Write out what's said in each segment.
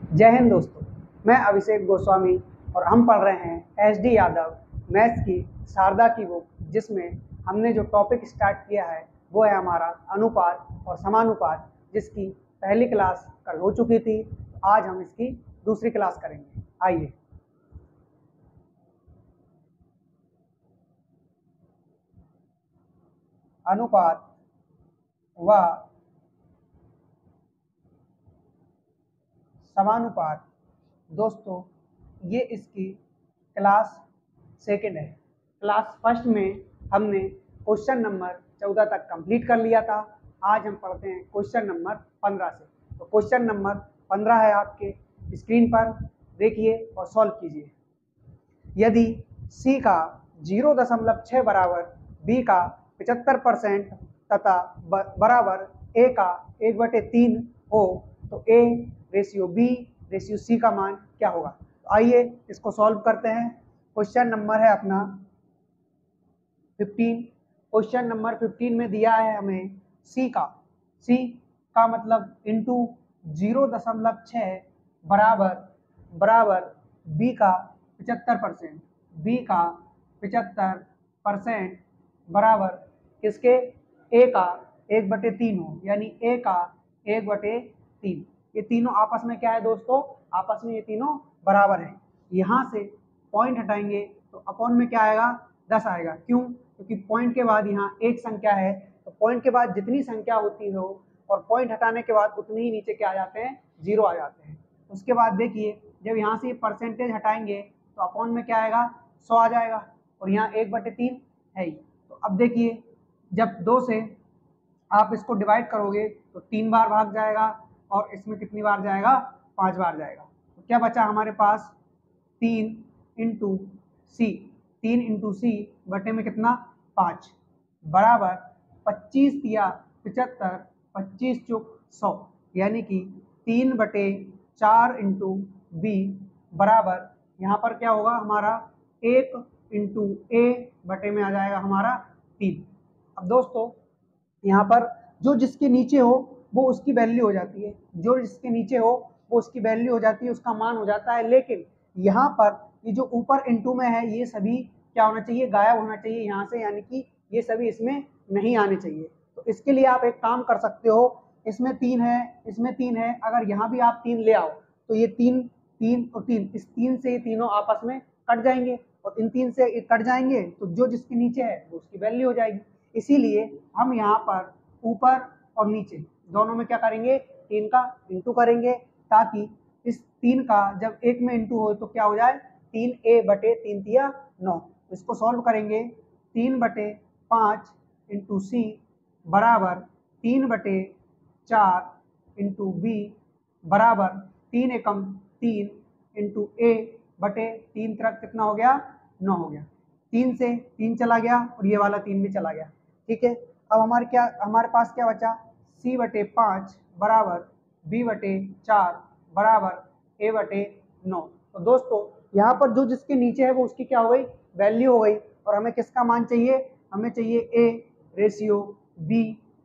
जय हिंद दोस्तों, मैं अभिषेक गोस्वामी और हम पढ़ रहे हैं एच डी यादव मैथ्स की शारदा की बुक, जिसमें हमने जो टॉपिक स्टार्ट किया है वो है हमारा अनुपात और समानुपात, जिसकी पहली क्लास कल हो चुकी थी। आज हम इसकी दूसरी क्लास करेंगे। आइए। अनुपात व समानुपात दोस्तों, ये इसकी क्लास सेकेंड है। क्लास फर्स्ट में हमने क्वेश्चन नंबर 14 तक कंप्लीट कर लिया था। आज हम पढ़ते हैं क्वेश्चन नंबर 15 से। तो क्वेश्चन नंबर 15 है आपके स्क्रीन पर, देखिए और सॉल्व कीजिए। यदि C का 0.6 बराबर B का 75% तथा बराबर A का 1/3 हो तो A ratio B ratio C का मान क्या होगा। तो आइए इसको सॉल्व करते हैं। क्वेश्चन नंबर है अपना 15। क्वेश्चन नंबर 15 में दिया है हमें C का मतलब इंटू 0.6 बराबर B का 75%, B का 75% बराबर किसके, A का 1/3 हो, यानी A का 1/3। ये तीनों आपस में क्या है दोस्तों, आपस में ये तीनों बराबर है। यहाँ से पॉइंट हटाएंगे तो अपॉन में क्या आएगा, 10 आएगा। क्यों, क्योंकि पॉइंट के बाद यहाँ एक संख्या है, तो पॉइंट के बाद जितनी संख्या होती हो और पॉइंट हटाने के बाद उतने ही नीचे क्या आ जाते हैं, 0 आ जाते हैं। उसके बाद देखिए, जब यहाँ से परसेंटेज हटाएंगे तो अपॉन में क्या आएगा, 100 आ जाएगा, और यहाँ 1/3 है ही। तो अब देखिए, जब 2 से आप इसको डिवाइड करोगे तो 3 बार भाग जाएगा, और इसमें कितनी बार जाएगा, 5 बार जाएगा। तो क्या बचा हमारे पास, 3 इंटू सी, 3 इंटू सी बटे में कितना, 5 बराबर 25 या 75, 25 चौक 100, यानी कि 3/4 इंटू बी बराबर यहाँ पर क्या होगा हमारा, 1 इंटू ए बटे में आ जाएगा हमारा 3। अब दोस्तों यहाँ पर जो जिसके नीचे हो वो उसकी वैल्यू हो जाती है, जो जिसके नीचे हो वो उसकी वैल्यू हो जाती है, उसका मान हो जाता है। लेकिन यहाँ पर ये जो ऊपर इंटू में है, ये सभी क्या होना चाहिए, गायब होना चाहिए यहाँ से, यानी कि ये सभी इसमें नहीं आने चाहिए। तो इसके लिए आप एक काम कर सकते हो, इसमें 3 है, इसमें 3 है, अगर यहाँ भी आप 3 ले आओ तो ये 3 3 और 3, इस 3 से ये तीनों आपस में कट जाएंगे, और इन 3 से कट जाएंगे तो जो जिसके नीचे है वो उसकी वैल्यू हो जाएगी। इसीलिए हम यहाँ पर ऊपर और नीचे दोनों में क्या करेंगे, 3 का इंटू करेंगे, ताकि इस 3 का जब एक में इंटू हो तो क्या हो जाए, 3a बटे 3 तिया 9। इसको सॉल्व करेंगे, 3/5 इंटू सी बराबर 3/4 इंटू बी बराबर 3 एकम 3 इंटू ए बटे 3 तरफ कितना हो गया, 9 हो गया। 3 से 3 चला गया और ये वाला 3 भी चला गया। ठीक है, अब हमारे पास क्या बचा, C/5 बराबर B/4 बराबर A/9। तो दोस्तों यहाँ पर जो जिसके नीचे है वो उसकी क्या हो गई, वैल्यू हो गई, और हमें किसका मान चाहिए, हमें चाहिए A ratio B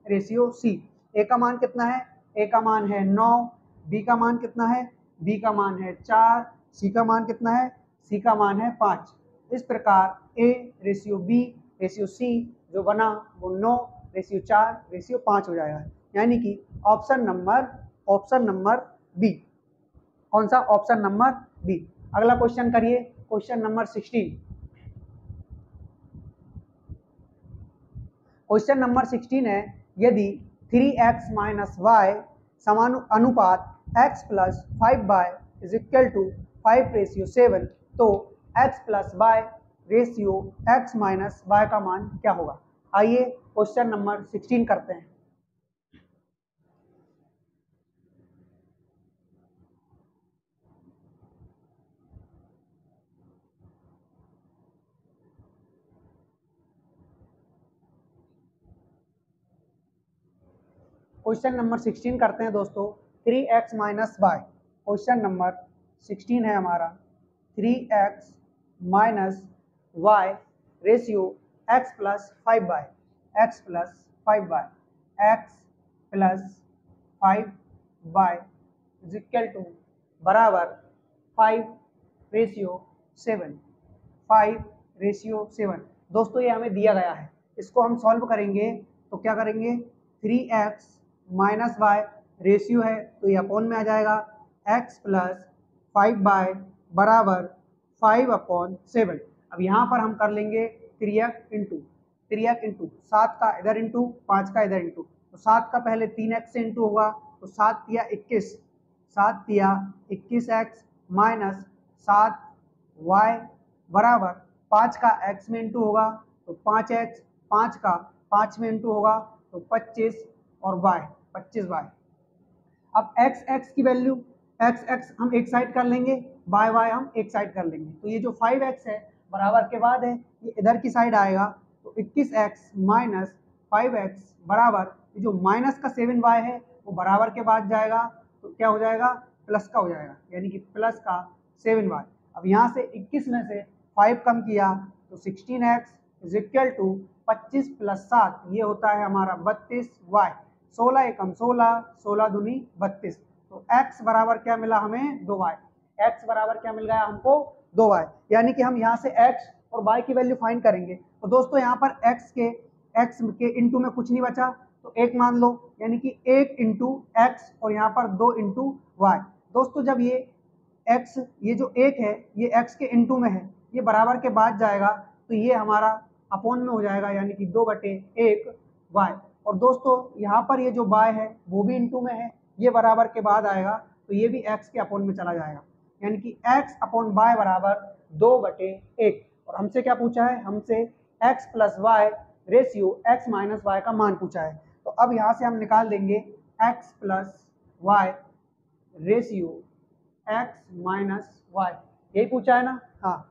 ratio C। A का मान कितना है, A का मान है 9, B का मान कितना है, B का मान है 4, C का मान कितना है, C का मान है 5। इस प्रकार A ratio B ratio C जो बना वो 9 रेशियो 4 रेशियो 5 हो जाएगा, यानी कि ऑप्शन नंबर बी। कौन सा, ऑप्शन नंबर बी। अगला क्वेश्चन करिए, क्वेश्चन नंबर 16। क्वेश्चन नंबर 16 है, यदि 3x माइनस वाई समानुपात x plus 5y is equal to 5:7, तो x plus y ratio x minus y का मान क्या होगा। आइए क्वेश्चन नंबर 16 करते हैं। क्वेश्चन नंबर 16 करते हैं दोस्तों, 3x minus Y. Question number 16 है हमारा, 3x minus Y ratio x plus 5y, x plus 5y, x plus 5y is equal to बराबर 5:7, 5:7। दोस्तों ये हमें दिया गया है, इसको हम सॉल्व करेंगे तो क्या करेंगे, 3x माइनस वाई, रेशियो है तो ये अपॉन में आ जाएगा, x प्लस 5y बराबर 5/7। अब यहाँ पर हम कर लेंगे 3x इंटू 7 का इधर इंटू 5 का इधर इंटू, तो 7 का पहले 3x से इंटू होगा तो 7 तिया 21, 7 तिया 21x माइनस 7y बराबर 5 का x में इंटू होगा तो 5x, 5 का 5 में इंटू होगा तो 25 और y 25y। अब x की वैल्यू x हम एक साइड कर लेंगे, y हम एक साइड कर लेंगे, तो ये जो 5x है बराबर के बाद है ये इधर की साइड आएगा तो 21x माइनस 5x बराबर ये जो माइनस का 7y है वो बराबर के बाद जाएगा तो क्या हो जाएगा, प्लस का हो जाएगा, यानी कि प्लस का 7y। अब यहाँ से 21 में से 5 कम किया तो 16x is equal to 25 plus 7 ये होता है हमारा 32y। 16 एकम 16, 16 दूनी 32, तो x बराबर क्या मिला हमें, 2y। x बराबर क्या मिल गया हमको, 2y, यानी कि हम यहाँ से x और y की वैल्यू फाइंड करेंगे। तो दोस्तों यहाँ पर x के इंटू में कुछ नहीं बचा तो 1 मान लो, यानी कि 1 इंटू एक्स और यहाँ पर 2 इंटू वाई। दोस्तों जब ये x, ये जो 1 है ये x के इंटू में है, ये बराबर के बाद जाएगा तो ये हमारा अपॉन में हो जाएगा, यानी कि 2/1 y। और दोस्तों यहाँ पर ये जो y है वो भी इंटू में है, ये बराबर के बाद आएगा तो ये भी x के अपॉन में चला जाएगा, यानी कि x अपॉन y बराबर 2/1। और हमसे क्या पूछा है, हमसे x plus Y ratio x minus Y का मान पूछा है। तो अब यहाँ से हम निकाल देंगे x plus Y ratio x minus Y, यही पूछा है ना। हाँ,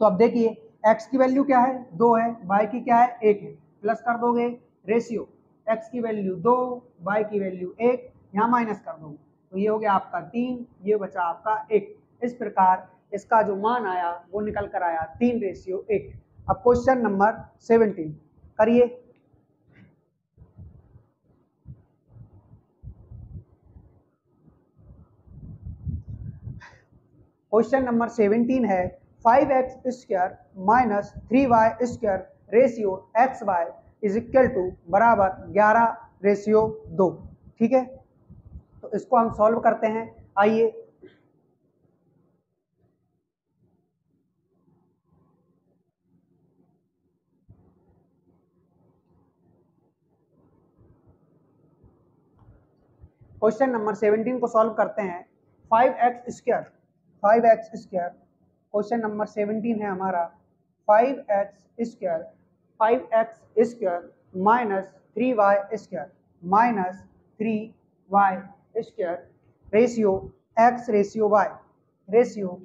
तो अब देखिए x की वैल्यू क्या है, 2 है, y की क्या है, 1 है, प्लस कर दोगे रेशियो x की वैल्यू 2, y की वैल्यू 1, यहाँ माइनस कर दोगे तो ये हो गया आपका 3, ये बचा आपका 1। इस प्रकार इसका जो मान आया वो निकल कर आया 3:1। अब क्वेश्चन नंबर 17 करिए। क्वेश्चन नंबर 17 है 5x² minus 3y² ratio xy is equal to बराबर 11:2। ठीक है, तो इसको हम सॉल्व करते हैं, आइए। क्वेश्चन नंबर 17 को सॉल्व करते हैं। 5x², क्वेश्चन नंबर 17 है हमारा 5x² minus 3y² minus 3y² ratio x ratio y ratio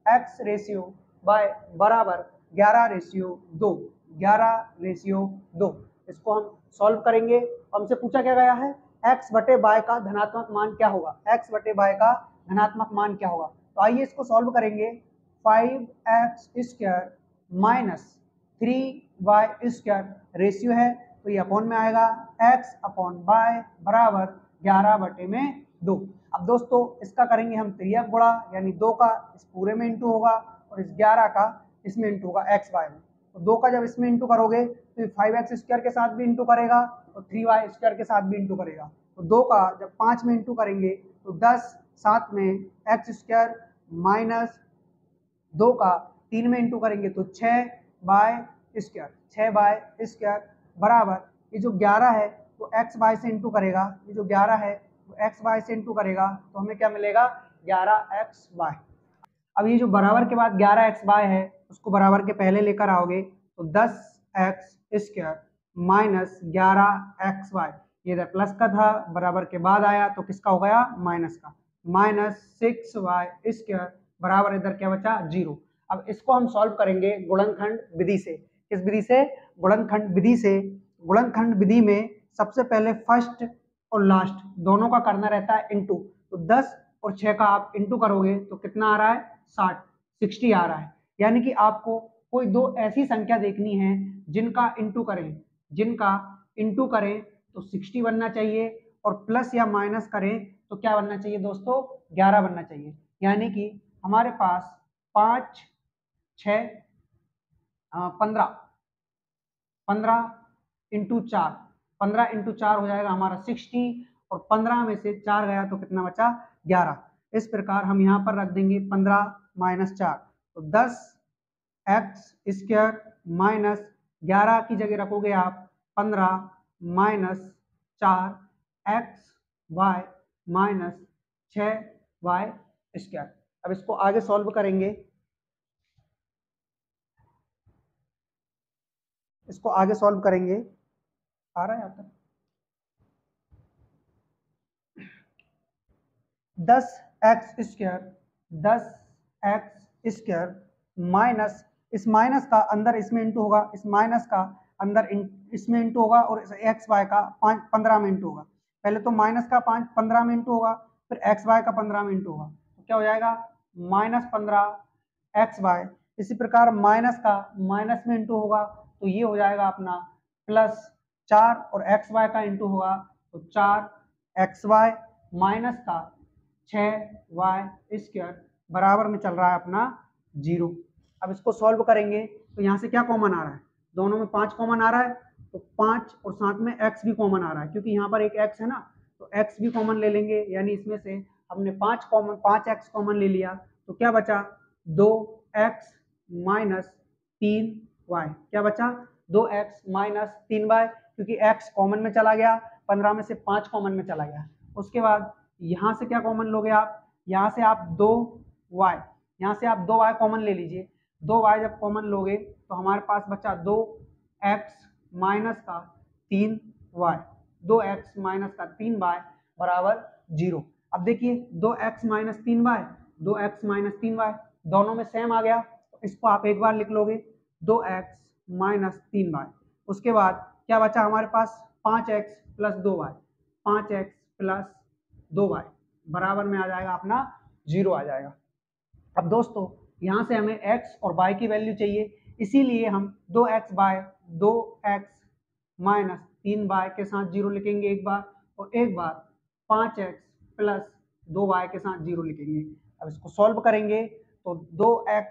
x ratio y बराबर 11:2, 11:2। इसको हम सॉल्व करेंगे। हमसे पूछा क्या गया है, x बटे y का धनात्मक मान क्या होगा, x बटे y का धनात्मक मान क्या होगा। तो आइए इसको सॉल्व करेंगे। 5x² माइनस 3y² रेशियो है तो ये अपॉन में आएगा, x अपॉन y बराबर 11/2। अब दोस्तों इसका करेंगे हम त्रियक गुणा, यानी 2 का इस पूरे में इंटू होगा और इस 11 का इसमें इंटू होगा x y में। तो 2 का जब इसमें इंटू करोगे तो 5x² के साथ भी इंटू करेगा और 3y² के साथ भी इंटू करेगा। तो 2 का जब 5 में इंटू करेंगे तो 10, 7 में x² माइनस 2 का 3 में इंटू करेंगे तो 6y² बराबर ये जो 11 है वो xy से इंटू करेगा, ये जो 11 है वो xy से इंटू करेगा तो हमें क्या मिलेगा, 11xy। अब ये जो बराबर के बाद 11xy है उसको बराबर के पहले लेकर आओगे तो 10x² माइनस 11xy, ये इधर प्लस का था, बराबर के बाद आया तो किसका हो गया, माइनस का, माइनस 6y² बराबर इधर क्या बचा, 0। अब इसको हम सॉल्व करेंगे गुणनखंड विधि से। किस विधि से, गुणनखंड विधि से। गुणनखंड विधि में सबसे पहले फर्स्ट और लास्ट दोनों का करना रहता है इंटू, तो 10 और 6 का आप इंटू करोगे तो कितना आ रहा है, 60 आ रहा है। यानी कि आपको कोई दो ऐसी संख्या देखनी है जिनका इंटू करें तो 60 बनना चाहिए और प्लस या माइनस करें तो क्या बनना चाहिए दोस्तों, 11 बनना चाहिए। यानी कि हमारे पास 5 6 15, 15 इंटू 4, 15 इंटू 4 हो जाएगा हमारा 60, और 15 में से 4 गया तो कितना बचा, 11। इस प्रकार हम यहाँ पर रख देंगे 15 माइनस 4, तो 10 एक्स स्क्वायर माइनस 11 की जगह रखोगे आप 15 minus 4 X Y minus 6 Y square. अब इसको आगे सॉल्व करेंगे, इसको आगे सॉल्व करेंगे, आ रहा है यहाँ तक। 10 x square, 10 x square minus, इस माइनस का अंदर इसमें इंटू होगा, इस माइनस का अंदर इसमें इंटू होगा, और एक्स वाई का 15 में इंटू होगा। पहले तो माइनस का 15 में इंटू होगा, फिर एक्स वाई का 15 में इंटू होगा, तो क्या हो जाएगा -15 एक्स वाई। इसी प्रकार माइनस का माइनस में इंटू होगा, तो ये हो जाएगा अपना +4, और एक्स वाई का इंटू होगा तो 4 एक्स वाई माइनस का 6 वाई स्क्वायर बराबर में चल रहा है अपना 0। अब इसको सॉल्व करेंगे तो यहाँ से क्या कॉमन आ रहा है, दोनों में 5 कॉमन आ रहा है, तो 5 और साथ में x भी कॉमन आ रहा है, क्योंकि यहाँ पर एक x है ना, तो x भी कॉमन ले लेंगे। यानी इसमें से हमने 5x कॉमन ले लिया, तो क्या बचा 2x माइनस 3y। क्या बचा 2x माइनस 3y, क्योंकि x कॉमन में चला गया, 15 में से 5 कॉमन में चला गया। उसके बाद यहाँ से क्या कॉमन लोगे आप, यहाँ से आप 2y, यहाँ से आप 2y कॉमन ले लीजिए। 2y जब कॉमन लोगे तो हमारे पास बचा 2x माइनस का 3y, 2x माइनस का 3y बराबर 0। अब देखिए 2x minus 3y, 2x minus 3y दोनों में सेम आ गया, तो इसको आप एक बार लिख लोगे 2x माइनस 3y। उसके बाद क्या बचा हमारे पास 5x plus 2y, 5x plus 2y बराबर में आ जाएगा अपना 0 आ जाएगा। अब दोस्तों यहाँ से हमें x और y की वैल्यू चाहिए, इसीलिए हम 2x bye 2x minus 3y के साथ 0 लिखेंगे एक बार, और एक बार 5x प्लस 2y के साथ 0 लिखेंगे। अब इसको सॉल्व करेंगे तो 2x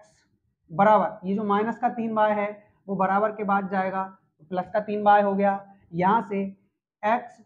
बराबर, ये जो माइनस का 3y है वो बराबर के बाद जाएगा, तो प्लस का 3y हो गया। यहाँ से x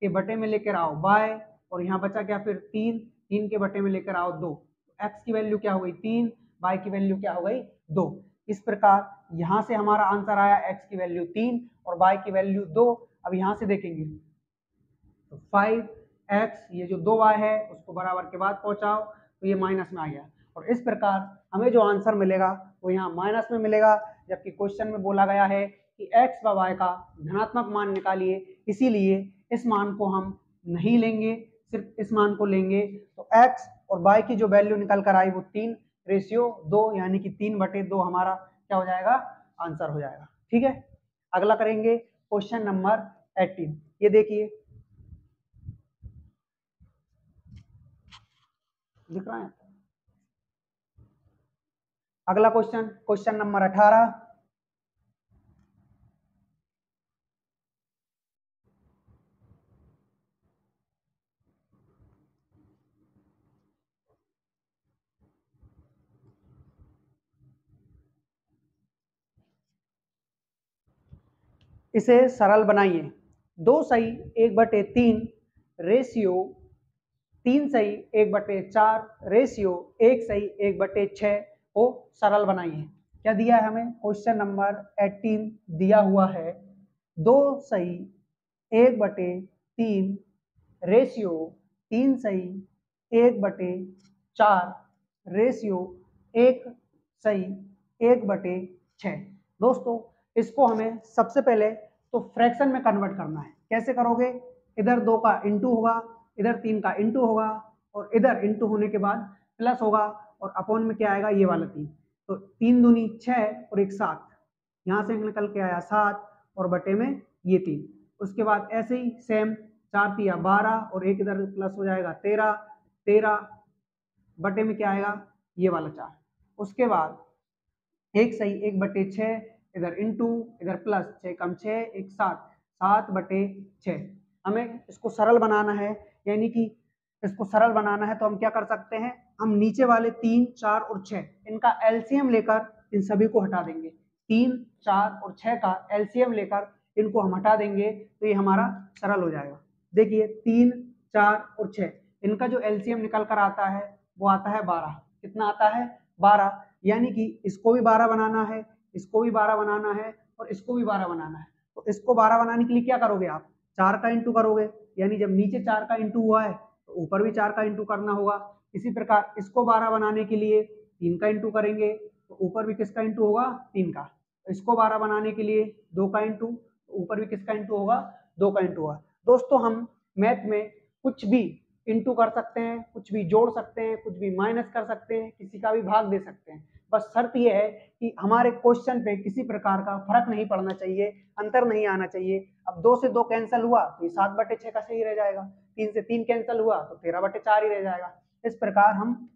के बटे में लेकर आओ y, और यहाँ बचा क्या फिर 3 के बटे में लेकर आओ 2, तो x की वैल्यू क्या हो गई 3, y की वैल्यू क्या हो गई 2। इस प्रकार यहाँ से हमारा आंसर आया x की वैल्यू 3 और y की वैल्यू 2। अब यहाँ से देखेंगे तो 5x, ये जो 2y है उसको बराबर के बाद पहुंचाओ, तो ये माइनस में आ गया, और इस प्रकार हमें जो आंसर मिलेगा वो यहाँ माइनस में मिलेगा। जबकि क्वेश्चन में बोला गया है कि x व y का धनात्मक मान निकालिए, इसीलिए इस मान को हम नहीं लेंगे, सिर्फ इस मान को लेंगे। तो x और y की जो वैल्यू निकल कर आई वो 3:2, यानी कि 3/2 हमारा क्या हो जाएगा, आंसर हो जाएगा। ठीक है, अगला करेंगे क्वेश्चन नंबर 18। ये देखिए दिख रहा है। अगला क्वेश्चन, क्वेश्चन नंबर 18। इसे सरल बनाइए। 2 सही 1/3 रेशियो 3 सही 1/4 रेशियो 1 सही 1/6 को सरल बनाइए। क्या दिया है हमें, क्वेश्चन नंबर 18 दिया हुआ है 2 सही 1/3 रेशियो 3 सही 1/4 रेशियो 1 सही 1/6। दोस्तों इसको हमें सबसे पहले तो फ्रैक्शन में कन्वर्ट करना है। कैसे करोगे, इधर 2 का इंटू होगा, इधर 3 का इंटू होगा, और इधर इंटू होने के बाद प्लस होगा, और अपॉन में क्या आएगा ये वाला 3, तो 3 दूनी 6 और 1 7, यहाँ से निकल के आया 7 और बटे में ये 3। उसके बाद ऐसे ही सेम 4 तिया 12 और एक इधर प्लस हो जाएगा 13, 13 बटे में क्या आएगा ये वाला 4। उसके बाद 1 सही 1/6, इधर इंटू इधर प्लस 6 कम 6 1 7, 7/6। हमें इसको सरल बनाना है, यानी कि इसको सरल बनाना है तो हम क्या कर सकते हैं, हम नीचे वाले 3, 4 और 6 इनका एलसीएम लेकर इन सभी को हटा देंगे। 3, 4 और 6 का एलसीएम लेकर इनको हम हटा देंगे तो ये हमारा सरल हो जाएगा। देखिए 3, 4 और 6 इनका जो एलसीएम निकल कर आता है वो आता है 12। कितना आता है? 12। यानी कि इसको भी 12 बनाना है, इसको भी 12 बनाना है और इसको भी 12 बनाना है। तो इसको 12 बनाने के लिए क्या करोगे आप? 4 का इंटू करोगे, यानी जब नीचे 4 का इंटू हुआ है तो ऊपर भी 4 का इंटू करना होगा। इसी प्रकार इसको 12 बनाने के लिए 3 का इंटू करेंगे तो ऊपर भी किसका इंटू होगा? 3 का। इसको 12 बनाने के लिए 2 का इंटू, तो ऊपर भी किसका इंटू होगा? 2 का इंटू होगा। दोस्तों हम मैथ में कुछ भी इंटू कर सकते हैं, कुछ भी जोड़ सकते हैं, कुछ भी माइनस कर सकते हैं, किसी का भी भाग दे सकते हैं। बस शर्त यह है कि हमारे क्वेश्चन पे किसी प्रकार का फर्क नहीं पड़ना चाहिए, अंतर नहीं आना चाहिए। अब 2 से 2 कैंसिल हुआ तो ये 7/6 का सही रह जाएगा, 3 से 3 कैंसिल हुआ तो 13/4 ही रह जाएगा। इस प्रकार हम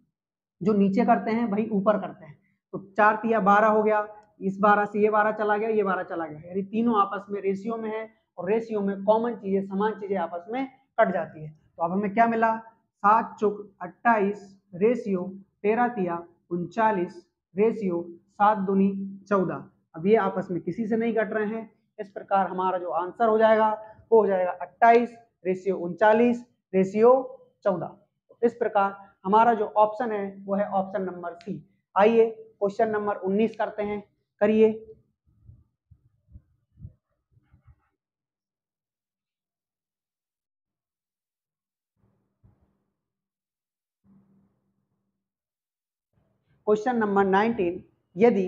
जो नीचे करते हैं वही ऊपर करते हैं। तो 4 तिया 12 हो गया, इस 12 से ये 12 चला गया, ये 12 चला गया, यानी तीनों आपस में रेशियो में है और रेशियो में कॉमन चीजें, समान चीजें आपस में कट जाती है। तो अब हमें क्या मिला? 7 चौक 28 रेशियो 13 तिया 39 रेशियो 7 दूनी 14। अब ये आपस में किसी से नहीं कट रहे हैं। इस प्रकार हमारा जो आंसर हो जाएगा वो हो जाएगा 28 रेशियो 39 रेशियो 14। इस प्रकार हमारा जो ऑप्शन है वो है ऑप्शन नंबर सी। आइए क्वेश्चन नंबर 19 करते हैं, करिए। क्वेश्चन नंबर 19, यदि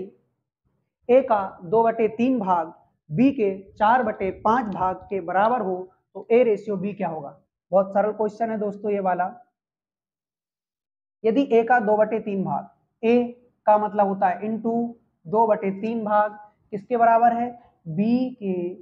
ए का 2/3 भाग बी के 4/5 भाग के बराबर हो तो ए रेशियो बी क्या होगा? बहुत सरल क्वेश्चन है दोस्तों ये वाला। यदि ए का 2/3 भाग, ए का मतलब होता है इंटू 2/3 भाग किसके बराबर है? बी के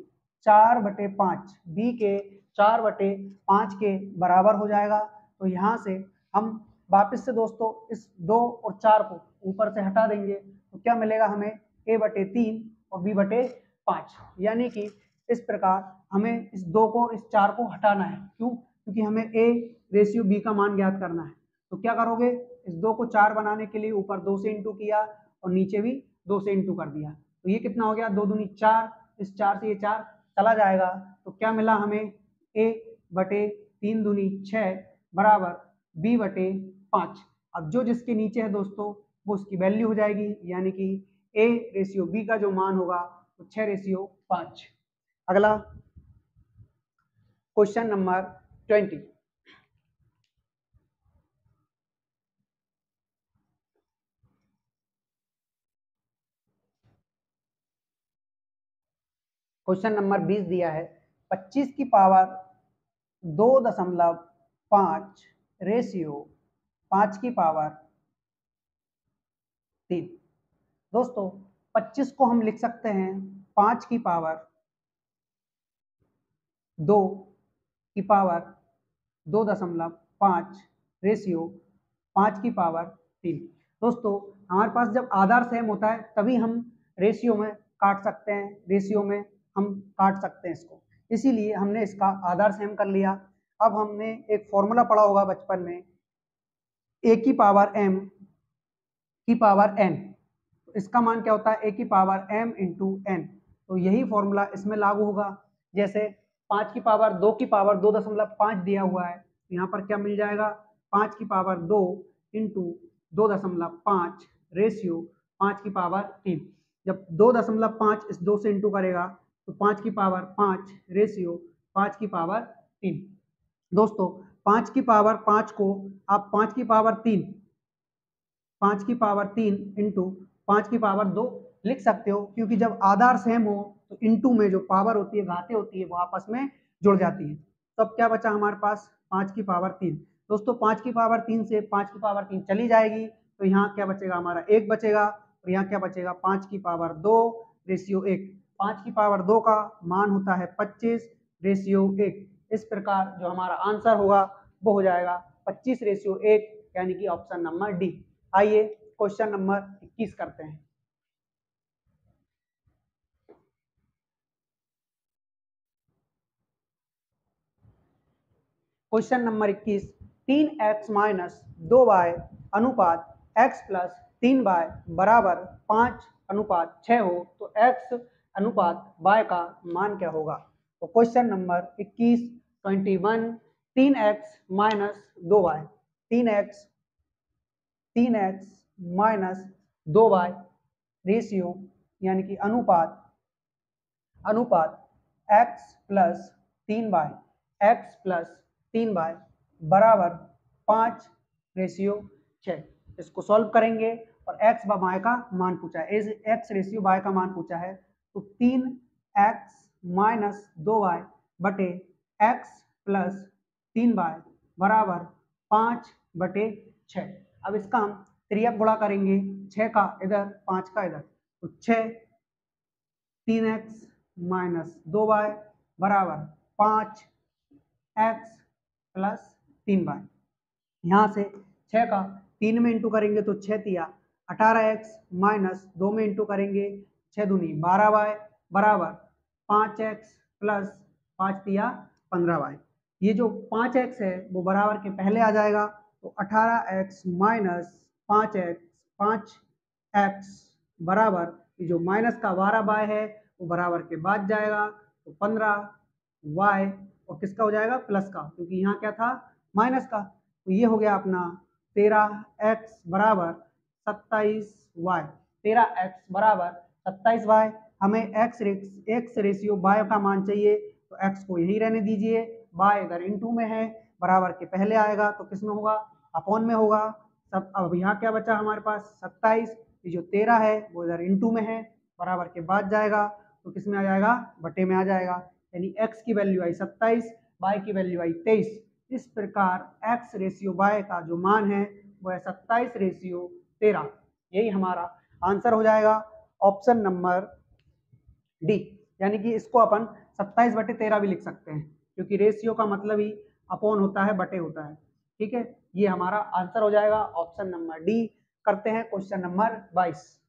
4/5, बी के 4/5 के बराबर हो जाएगा। तो यहाँ से हम वापस से दोस्तों इस 2 और 4 को ऊपर से हटा देंगे तो क्या मिलेगा हमें? a/3 और b/5। यानी कि इस प्रकार हमें इस 2 को इस 4 को हटाना है। क्यों? क्योंकि हमें a रेशियो b का मान ज्ञात करना है। तो क्या करोगे? इस 2 को 4 बनाने के लिए ऊपर 2 से इंटू किया और नीचे भी 2 से इंटू कर दिया। तो ये कितना हो गया? 2 दूनी 4, इस 4 से ये 4 चला जाएगा तो क्या मिला हमें? a/3 दूनी 6 बराबर b/5। अब जो जिसके नीचे है दोस्तों वो उसकी वैल्यू हो जाएगी, यानी कि a रेशियो b का जो मान होगा वो 6/5। अगला क्वेश्चन नंबर 20। क्वेश्चन नंबर 20 दिया है, 25 की पावर 2.5 रेशियो 5 की पावर 3। दोस्तों 25 को हम लिख सकते हैं 5 की पावर 2 की पावर 2.5 रेशियो 5 की पावर 3। दोस्तों हमारे पास जब आधार सेम होता है तभी हम रेशियो में काट सकते हैं, रेशियो में हम काट सकते हैं इसको, इसीलिए हमने इसका आधार सेम कर लिया। अब हमने एक फॉर्मूला पढ़ा होगा बचपन में, ए की पावर m की पावर n। इसका मान क्या होता है? ए की पावर m इंटू n। तो यही फॉर्मूला इसमें लागू होगा। जैसे 5 की पावर 2 की पावर 2.5 दिया हुआ है, यहाँ पर क्या मिल जाएगा? 5 की पावर 2 इंटू 2.5 रेशियो 5 की पावर 3। जब 2.5 इस 2 से इंटू करेगा तो 5 की पावर 5 रेशियो 5 की पावर 3। दोस्तों 5 की पावर 5 को आप 5 की पावर 3, 5 की पावर 3 इंटू 5 की पावर 2 लिख सकते हो, क्योंकि जब आधार सेम हो तो इंटू में जो पावर होती है, घातें होती है, वो आपस में जुड़ जाती है। तो अब क्या बचा हमारे पास? 5 की पावर 3। दोस्तों 5 की पावर 3 से 5 की पावर 3 चली जाएगी तो यहाँ क्या बचेगा? हमारा 1 बचेगा और यहाँ क्या बचेगा? 5 की पावर 2 रेशियो 1। 5 की पावर 2 का मान होता है 25 रेशियो 1। इस प्रकार जो हमारा आंसर होगा वो हो जाएगा 25 रेशियो 1, यानी कि ऑप्शन नंबर डी। आइए क्वेश्चन नंबर 21 करते हैं। Question number 21, 3x minus 2y अनुपात x प्लस 3y बराबर 5:6 हो तो x अनुपात y का मान क्या होगा। तो question number 21 21 3x minus 2y 3x minus 2y ratio यानी कि अनुपात x प्लस 3y बराबर 5:6। इसको सॉल्व करेंगे और x व y का मान पूछा है, x रेशियो y का मान पूछा है। तो 3x माइनस 2y बटे x प्लस 3y बराबर 5/6। अब इसका हम त्रियक गुणा करेंगे, 6 का इधर 5 का इधर, तो 6 3x माइनस 2y बराबर 5x प्लस 3y। यहाँ से 6 का 3 में इंटू करेंगे तो 6 तिया 18x माइनस 2 में इंटू करेंगे 6 दूनी 12y बराबर 5x प्लस 5 तिया 15y। ये जो 5x है वो बराबर के पहले आ जाएगा, तो 18x माइनस 5x बराबर ये जो माइनस का 12y है वो बराबर के बाद जाएगा, तो 15y और किसका हो जाएगा प्लस का, क्योंकि यहाँ क्या था माइनस का। तो ये हो गया अपना 13x बराबर 27y। 13x बराबर 27y। हमें x रेशियो y का मान चाहिए, तो x को यही रहने दीजिए, y इधर इनटू में है, बराबर के पहले आएगा तो किस में होगा अपॉन में होगा। सब अब यहाँ क्या बचा हमारे पास 27, ये जो 13 है वो इधर इनटू में है, बराबर के बाद जाएगा तो किस में आ जाएगा बटे में आ जाएगा, यानी x की वैल्यू आई 27, y की वैल्यू आई 23। इस प्रकार x रेशियो y का जो मान है वो है 27:13। यही हमारा आंसर हो जाएगा ऑप्शन नंबर डी। यानी कि इसको अपन 27/13 भी लिख सकते हैं, क्योंकि रेशियो का मतलब ही अपॉन होता है बटे होता है। ठीक है, ये हमारा आंसर हो जाएगा ऑप्शन नंबर डी। करते हैं क्वेश्चन नंबर 22।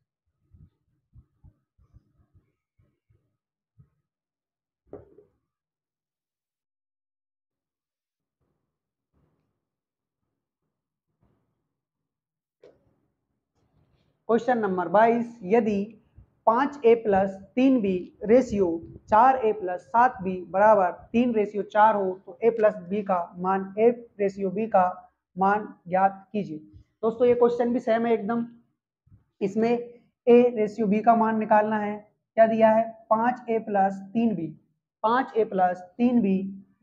क्वेश्चन नंबर 22, यदि 5a plus 3b ratio 4a plus 7b बराबर 3:4 हो तो a प्लस बी का मान a रेशियो b का मान ज्ञात कीजिए। दोस्तों ये क्वेश्चन भी सेम है एकदम। इसमें a रेशियो b का मान निकालना है। क्या दिया है 5a plus 3b, 5a plus 3b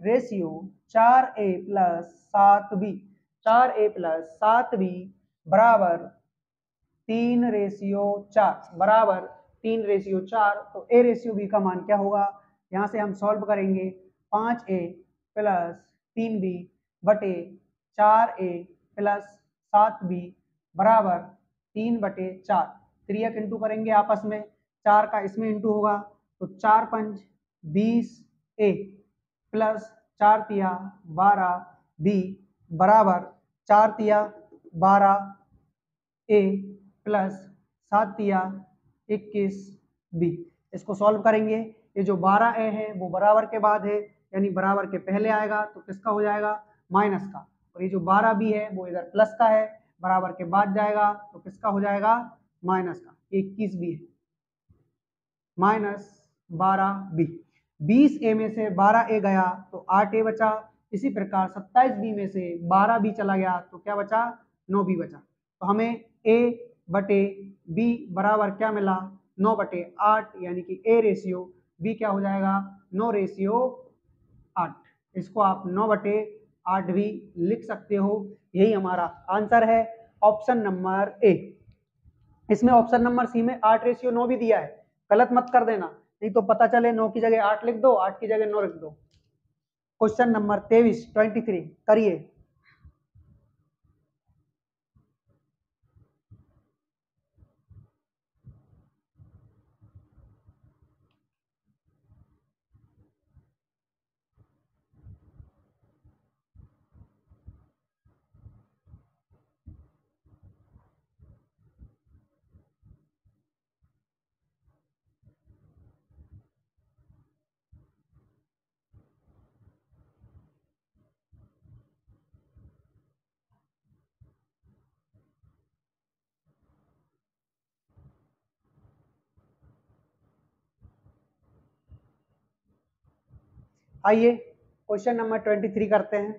ratio 4a plus 7b, 4a plus 7b बराबर 3:4 बराबर 3:4। तो ए रेशियो बी का मान क्या होगा, यहाँ से हम सॉल्व करेंगे 5a प्लस 3b बटे 4a प्लस 7b बराबर 3/4। त्रियक इंटू करेंगे आपस में, 4 का इसमें इंटू होगा तो 4 5 20a प्लस 4 तिया 12b बराबर 4 तिया 12a प्लस 7 तिया 21b। इसको सॉल्व करेंगे, ये जो 12a है वो बराबर के बाद है, यानी बराबर के पहले आएगा तो किसका हो जाएगा माइनस का, और ये जो 12b है वो इधर प्लस का है, बराबर के बाद जाएगा तो किसका हो जाएगा माइनस का, 21b है माइनस 12b। 20a में से 12a गया तो 8a बचा। इसी प्रकार 27b में से 12b चला गया तो क्या बचा 9b बचा। तो हमें a बटे b बराबर क्या मिला 9/8, यानी कि a रेशियो b क्या हो जाएगा 9:8। इसको आप 9/8 भी लिख सकते हो। यही हमारा आंसर है ऑप्शन नंबर ए। इसमें ऑप्शन नंबर सी में 8:9 भी दिया है, गलत मत कर देना, नहीं तो पता चले 9 की जगह 8 लिख दो, 8 की जगह 9 लिख दो। क्वेश्चन नंबर 23 करिए। आइए क्वेश्चन नंबर 23 करते हैं।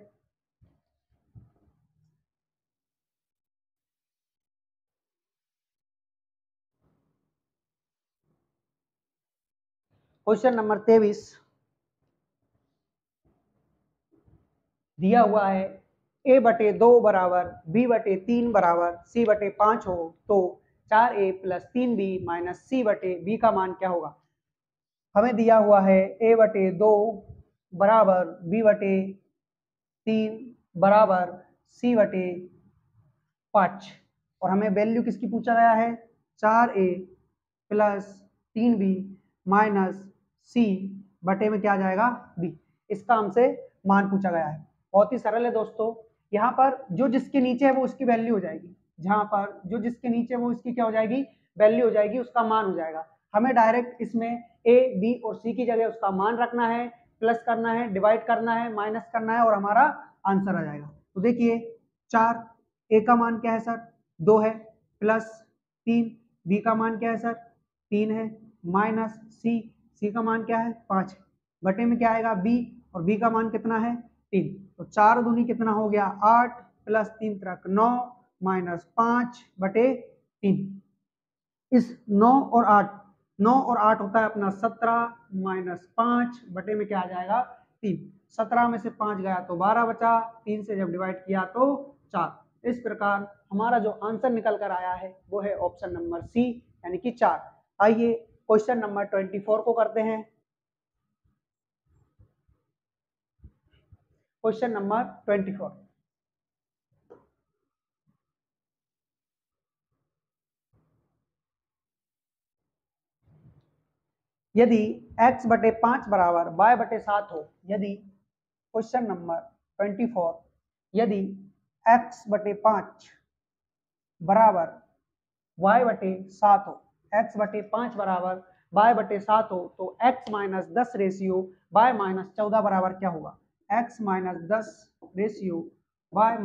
क्वेश्चन नंबर 23 दिया हुआ है a/2 बराबर b/3 बराबर c/5 हो तो 4a + 3b - c/b का मान क्या होगा। हमें दिया हुआ है a/2 बराबर b/3 बराबर c/5 और हमें वैल्यू किसकी पूछा गया है 4a + 3b - c बटे में क्या आ जाएगा b। इसका हमसे मान पूछा गया है। बहुत ही सरल है दोस्तों। यहाँ पर जो जिसके नीचे है वो उसकी वैल्यू हो जाएगी। जहाँ पर जो जिसके नीचे है वो उसकी क्या हो जाएगी वैल्यू हो जाएगी, उसका मान हो जाएगा। हमें डायरेक्ट इसमें a b और c की जगह उसका मान रखना है, प्लस करना है, डिवाइड करना है, माइनस करना है और हमारा आंसर आ जाएगा। तो देखिए 4 a का मान क्या है सर 2 है, प्लस 3 b का मान क्या है सर 3 है, माइनस c का मान क्या है 5 है, बटे में क्या आएगा b और b का मान कितना है 3। तो 4 दूनी कितना हो गया 8 प्लस 3 तक 9 माइनस 5 बटे 3। इस 9 और 8 होता है अपना 17 माइनस 5 बटे में क्या आ जाएगा 3। 17 में से 5 गया तो 12 बचा, 3 से जब डिवाइड किया तो 4। इस प्रकार हमारा जो आंसर निकल कर आया है वो है ऑप्शन नंबर सी यानी कि 4। आइए क्वेश्चन नंबर 24 को करते हैं। क्वेश्चन नंबर 24 यदि x/5 बराबर y/7 हो, यदि क्वेश्चन नंबर 24 यदि x/5 बराबर y/7 हो, x/5 बराबर y/7 हो तो x - 10 रेशियो y - 14 बराबर क्या होगा। x - 10 रेशियो y -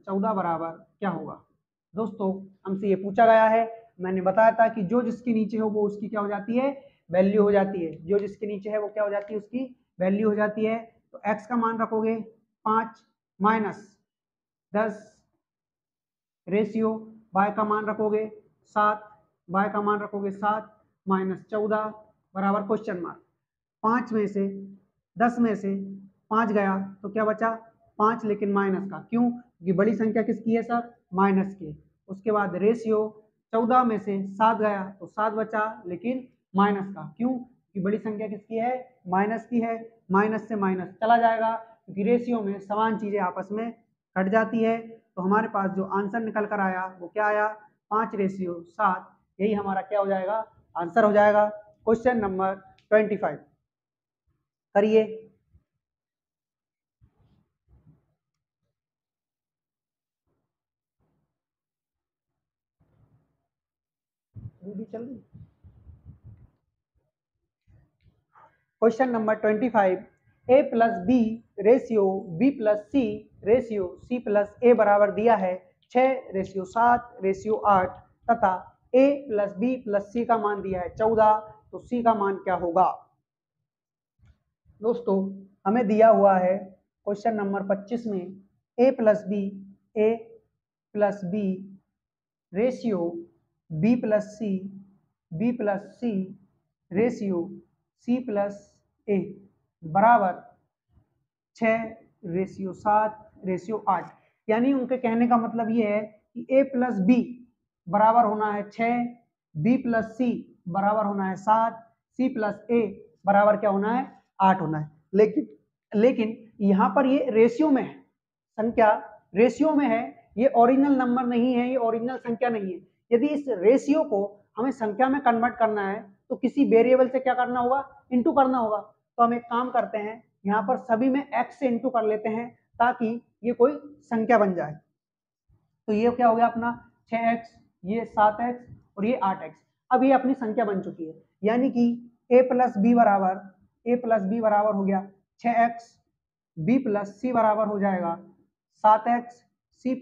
14 बराबर क्या होगा। दोस्तों हमसे ये पूछा गया है, मैंने बताया था कि जो जिसके नीचे हो वो उसकी क्या हो जाती है वैल्यू हो जाती है। जो जिसके नीचे है वो क्या हो जाती है उसकी वैल्यू हो जाती है। तो x का मान रखोगे 5 माइनस 10 रेशियो y का मान रखोगे 7, y का मान रखोगे 7 माइनस 14 बराबर क्वेश्चन मार्क। 5 में से 10 में से 5 गया तो क्या बचा 5 लेकिन माइनस का, क्यों क्योंकि बड़ी संख्या किसकी है सर माइनस की। उसके बाद रेशियो 14 में से 7 गया तो 7 बचा लेकिन माइनस का, क्यों क्योंकि बड़ी संख्या किसकी है माइनस की है। माइनस से माइनस चला जाएगा क्योंकि रेशियो में समान चीजें आपस में कट जाती है। तो हमारे पास जो आंसर निकल कर आया वो क्या आया 5:7। यही हमारा क्या हो जाएगा आंसर हो जाएगा। क्वेश्चन नंबर 25 करिए। चल रही question number 25 a + b ratio b + c ratio c + a बराबर दिया है 6:7 रेशियो 8 तथा a + b + c का मान दिया है 14। तो c का मान क्या होगा। दोस्तों हमें दिया हुआ है क्वेश्चन नंबर 25 में a + b ratio b + c ratio c + a बराबर 6:7:8। यानी उनके कहने का मतलब ये है कि a + b बराबर होना है 6, b + c बराबर होना है 7, c + a बराबर क्या होना है 8 होना है। लेकिन यहाँ पर ये रेशियो में है, संख्या रेशियो में है, ये ओरिजिनल नंबर नहीं है, ये ओरिजिनल संख्या नहीं है। यदि इस रेशियो को हमें संख्या में कन्वर्ट करना है तो किसी वेरिएबल से क्या करना होगा इंटू करना होगा। तो हम एक काम करते हैं यहाँ पर सभी में x से इंटू कर लेते हैं ताकि ये कोई संख्या बन जाए। तो ये क्या हो गया अपना 6x, ये 7x और ये 8x। अब ये अपनी संख्या बन चुकी है, यानी कि a + b बराबर हो गया 6x, b + c बराबर हो जाएगा 7x, c +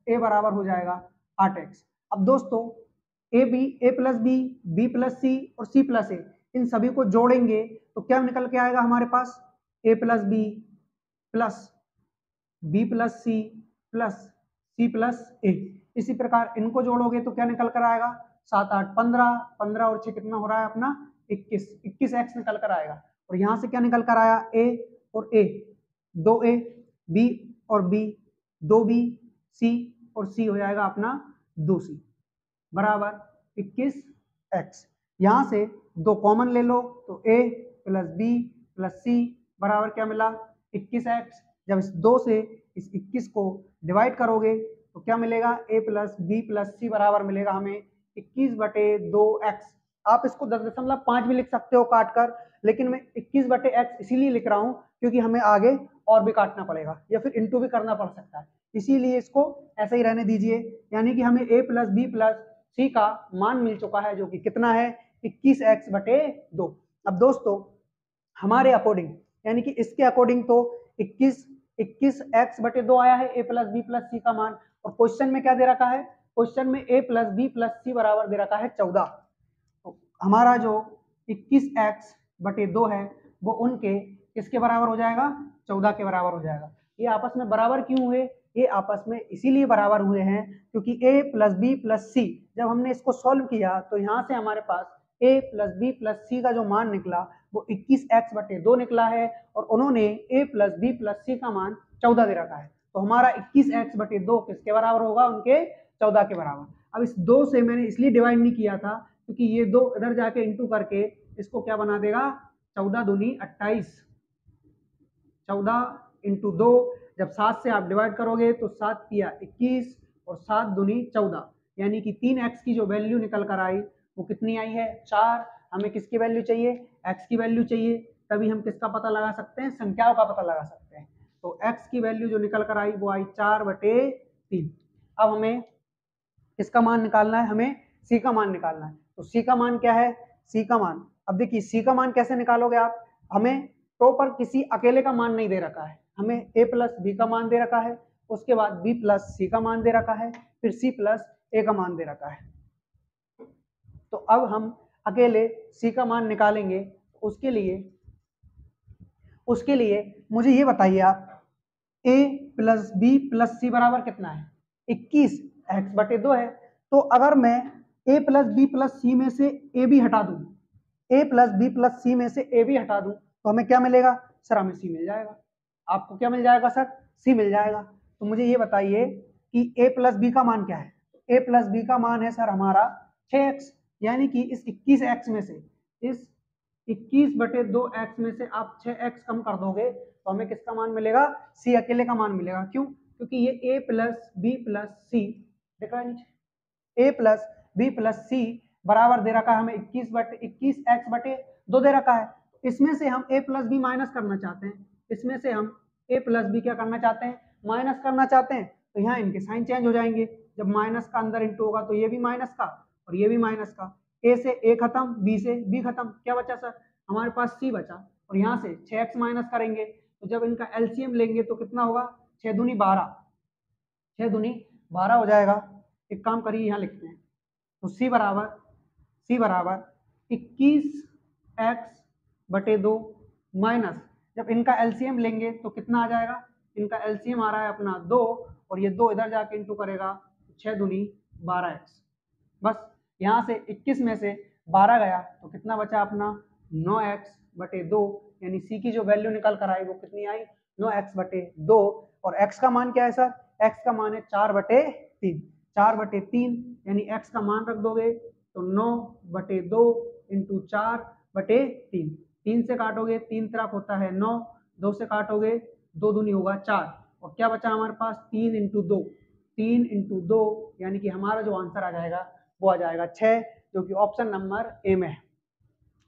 a बराबर हो जाएगा 8x। अब दोस्तों a + b, b + c और c + a इन सभी को जोड़ेंगे तो क्या निकल के आएगा हमारे पास A plus B plus B plus C plus C plus A. इसी प्रकार इनको जोड़ोगे तो क्या निकल कर आएगा, 7 8 15, 15 और 6 कितना हो रहा है अपना 21, 21x निकल कर आएगा। और यहाँ से क्या निकल कर आया, ए और ए, 2a, बी और बी, 2b, सी और सी हो जाएगा अपना 2c बराबर 21x। यहाँ से 2 कॉमन ले लो तो a प्लस बी प्लस सी बराबर क्या मिला 21x। जब इस 2 से इस 21 को डिवाइड करोगे तो क्या मिलेगा, a प्लस बी प्लस सी बराबर मिलेगा हमें 21/2x। आप इसको 10.5 भी लिख सकते हो काट कर, लेकिन मैं 21/x इसीलिए लिख रहा हूँ क्योंकि हमें आगे और भी काटना पड़ेगा या फिर इंटू भी करना पड़ सकता है, इसीलिए इसको ऐसे ही रहने दीजिए। यानी कि हमें a प्लस बी प्लस सी का मान मिल चुका है जो कि कितना है 21x/2। अब दोस्तों हमारे अकॉर्डिंग यानी कि इसके अकॉर्डिंग तो 21x/2 आया है a प्लस बी प्लस सी का मान। और क्वेश्चन में क्या दे रखा है, क्वेश्चन में a प्लस बी प्लस सी बराबर दे रखा है 14। तो हमारा जो 21x/2 है वो उनके किसके बराबर हो जाएगा, 14 के बराबर हो जाएगा। ये आपस में बराबर क्यों हुए, ये आपस में इसीलिए बराबर हुए हैं क्योंकि a प्लस बी प्लस सी जब हमने इसको सॉल्व किया तो यहाँ से हमारे पास a प्लस बी प्लस सी का जो मान निकला वो 21x/2 निकला है और उन्होंने a प्लस बी प्लस सी का मान 14 दे रखा है। तो हमारा 21x/2 किसके बराबर होगा, उनके 14 के बराबर। अब इस 2 से मैंने इसलिए डिवाइड नहीं किया था क्योंकि ये 2 इधर जाके इंटू करके इसको क्या बना देगा, 14 दूनी 28, 14 इंटू 2, जब 7 से आप डिवाइड करोगे तो 7 तिया 21 और 7 दूनी 14, यानी कि 3x की जो वैल्यू निकल कर आई वो कितनी आई है 4। हमें किसकी वैल्यू चाहिए, x की वैल्यू चाहिए, तभी हम किसका पता लगा सकते हैं, संख्याओं का पता लगा सकते हैं। तो x की वैल्यू जो निकल कर आई वो आई 4/3। अब हमें किसका मान निकालना है, हमें c का मान निकालना है। तो c का मान क्या है, c का मान, अब देखिए c का मान कैसे निकालोगे आप, हमें प्रॉपर किसी अकेले का मान नहीं दे रखा है, हमें a प्लस बी का मान दे रखा है, उसके बाद b प्लस सी का मान दे रखा है, फिर c प्लस ए का मान दे रखा है। तो अब हम अकेले c का मान निकालेंगे, उसके लिए मुझे ये बताइए आप, a प्लस बी प्लस सी बराबर कितना है 21x/2 है। तो अगर मैं a प्लस बी प्लस सी में से a भी हटा दूं, a प्लस बी प्लस सी में से a भी हटा दूं तो हमें क्या मिलेगा सर, हमें c मिल जाएगा। आपको क्या मिल जाएगा सर, c मिल जाएगा। तो मुझे ये बताइए कि a प्लस बी का मान क्या है, a प्लस बी का मान है सर हमारा 6x, यानी कि इस 21x में से, इस 21/2x में से आप 6x कम कर दोगे तो हमें किसका मान मिलेगा, c अकेले का मान मिलेगा। क्यों, क्योंकि ये a प्लस बी प्लस सी देख रहा है नीचे, a प्लस बी प्लस सी बराबर दे रखा है हमें 21x/2 दे रखा है। इसमें से हम a प्लस बी माइनस करना चाहते हैं, इसमें से हम a प्लस बी क्या करना चाहते हैं, माइनस करना चाहते हैं। तो यहाँ इनके साइन चेंज हो जाएंगे, जब माइनस का अंदर इंटू होगा तो ये भी माइनस का और ये भी माइनस का, a से a खत्म, b से b खत्म, क्या बचा सर, हमारे पास c बचा। और यहाँ से 6x माइनस करेंगे तो जब इनका एलसीएम लेंगे तो कितना होगा, 6 दूनी 12, 6 दूनी 12 हो जाएगा। एक काम करिए यहाँ लिखते हैं, तो c बराबर 21x/2 माइनस, जब इनका एलसीएम लेंगे तो कितना आ जाएगा, इनका एलसीएम आ रहा है अपना 2 और ये 2 इधर जाके इंटू करेगा, 6 दूनी 12x। बस यहाँ से 21 में से 12 गया तो कितना बचा अपना 9x/2, यानी c की जो वैल्यू निकल कर आई वो कितनी आई 9x/2। और x का मान क्या है सर, x का मान है 4/3, 4/3 यानी x का मान रख दोगे तो 9/2 इंटू 4/3, 3 से काटोगे 3 तरफ होता है 9, 2 से काटोगे 2 दूनी होगा 4 और क्या बचा हमारे पास 3 इंटू 2, 3 इंटू 2 यानी कि हमारा जो आंसर आ जाएगा वो आ जाएगा 6, जो कि ऑप्शन नंबर ए में है।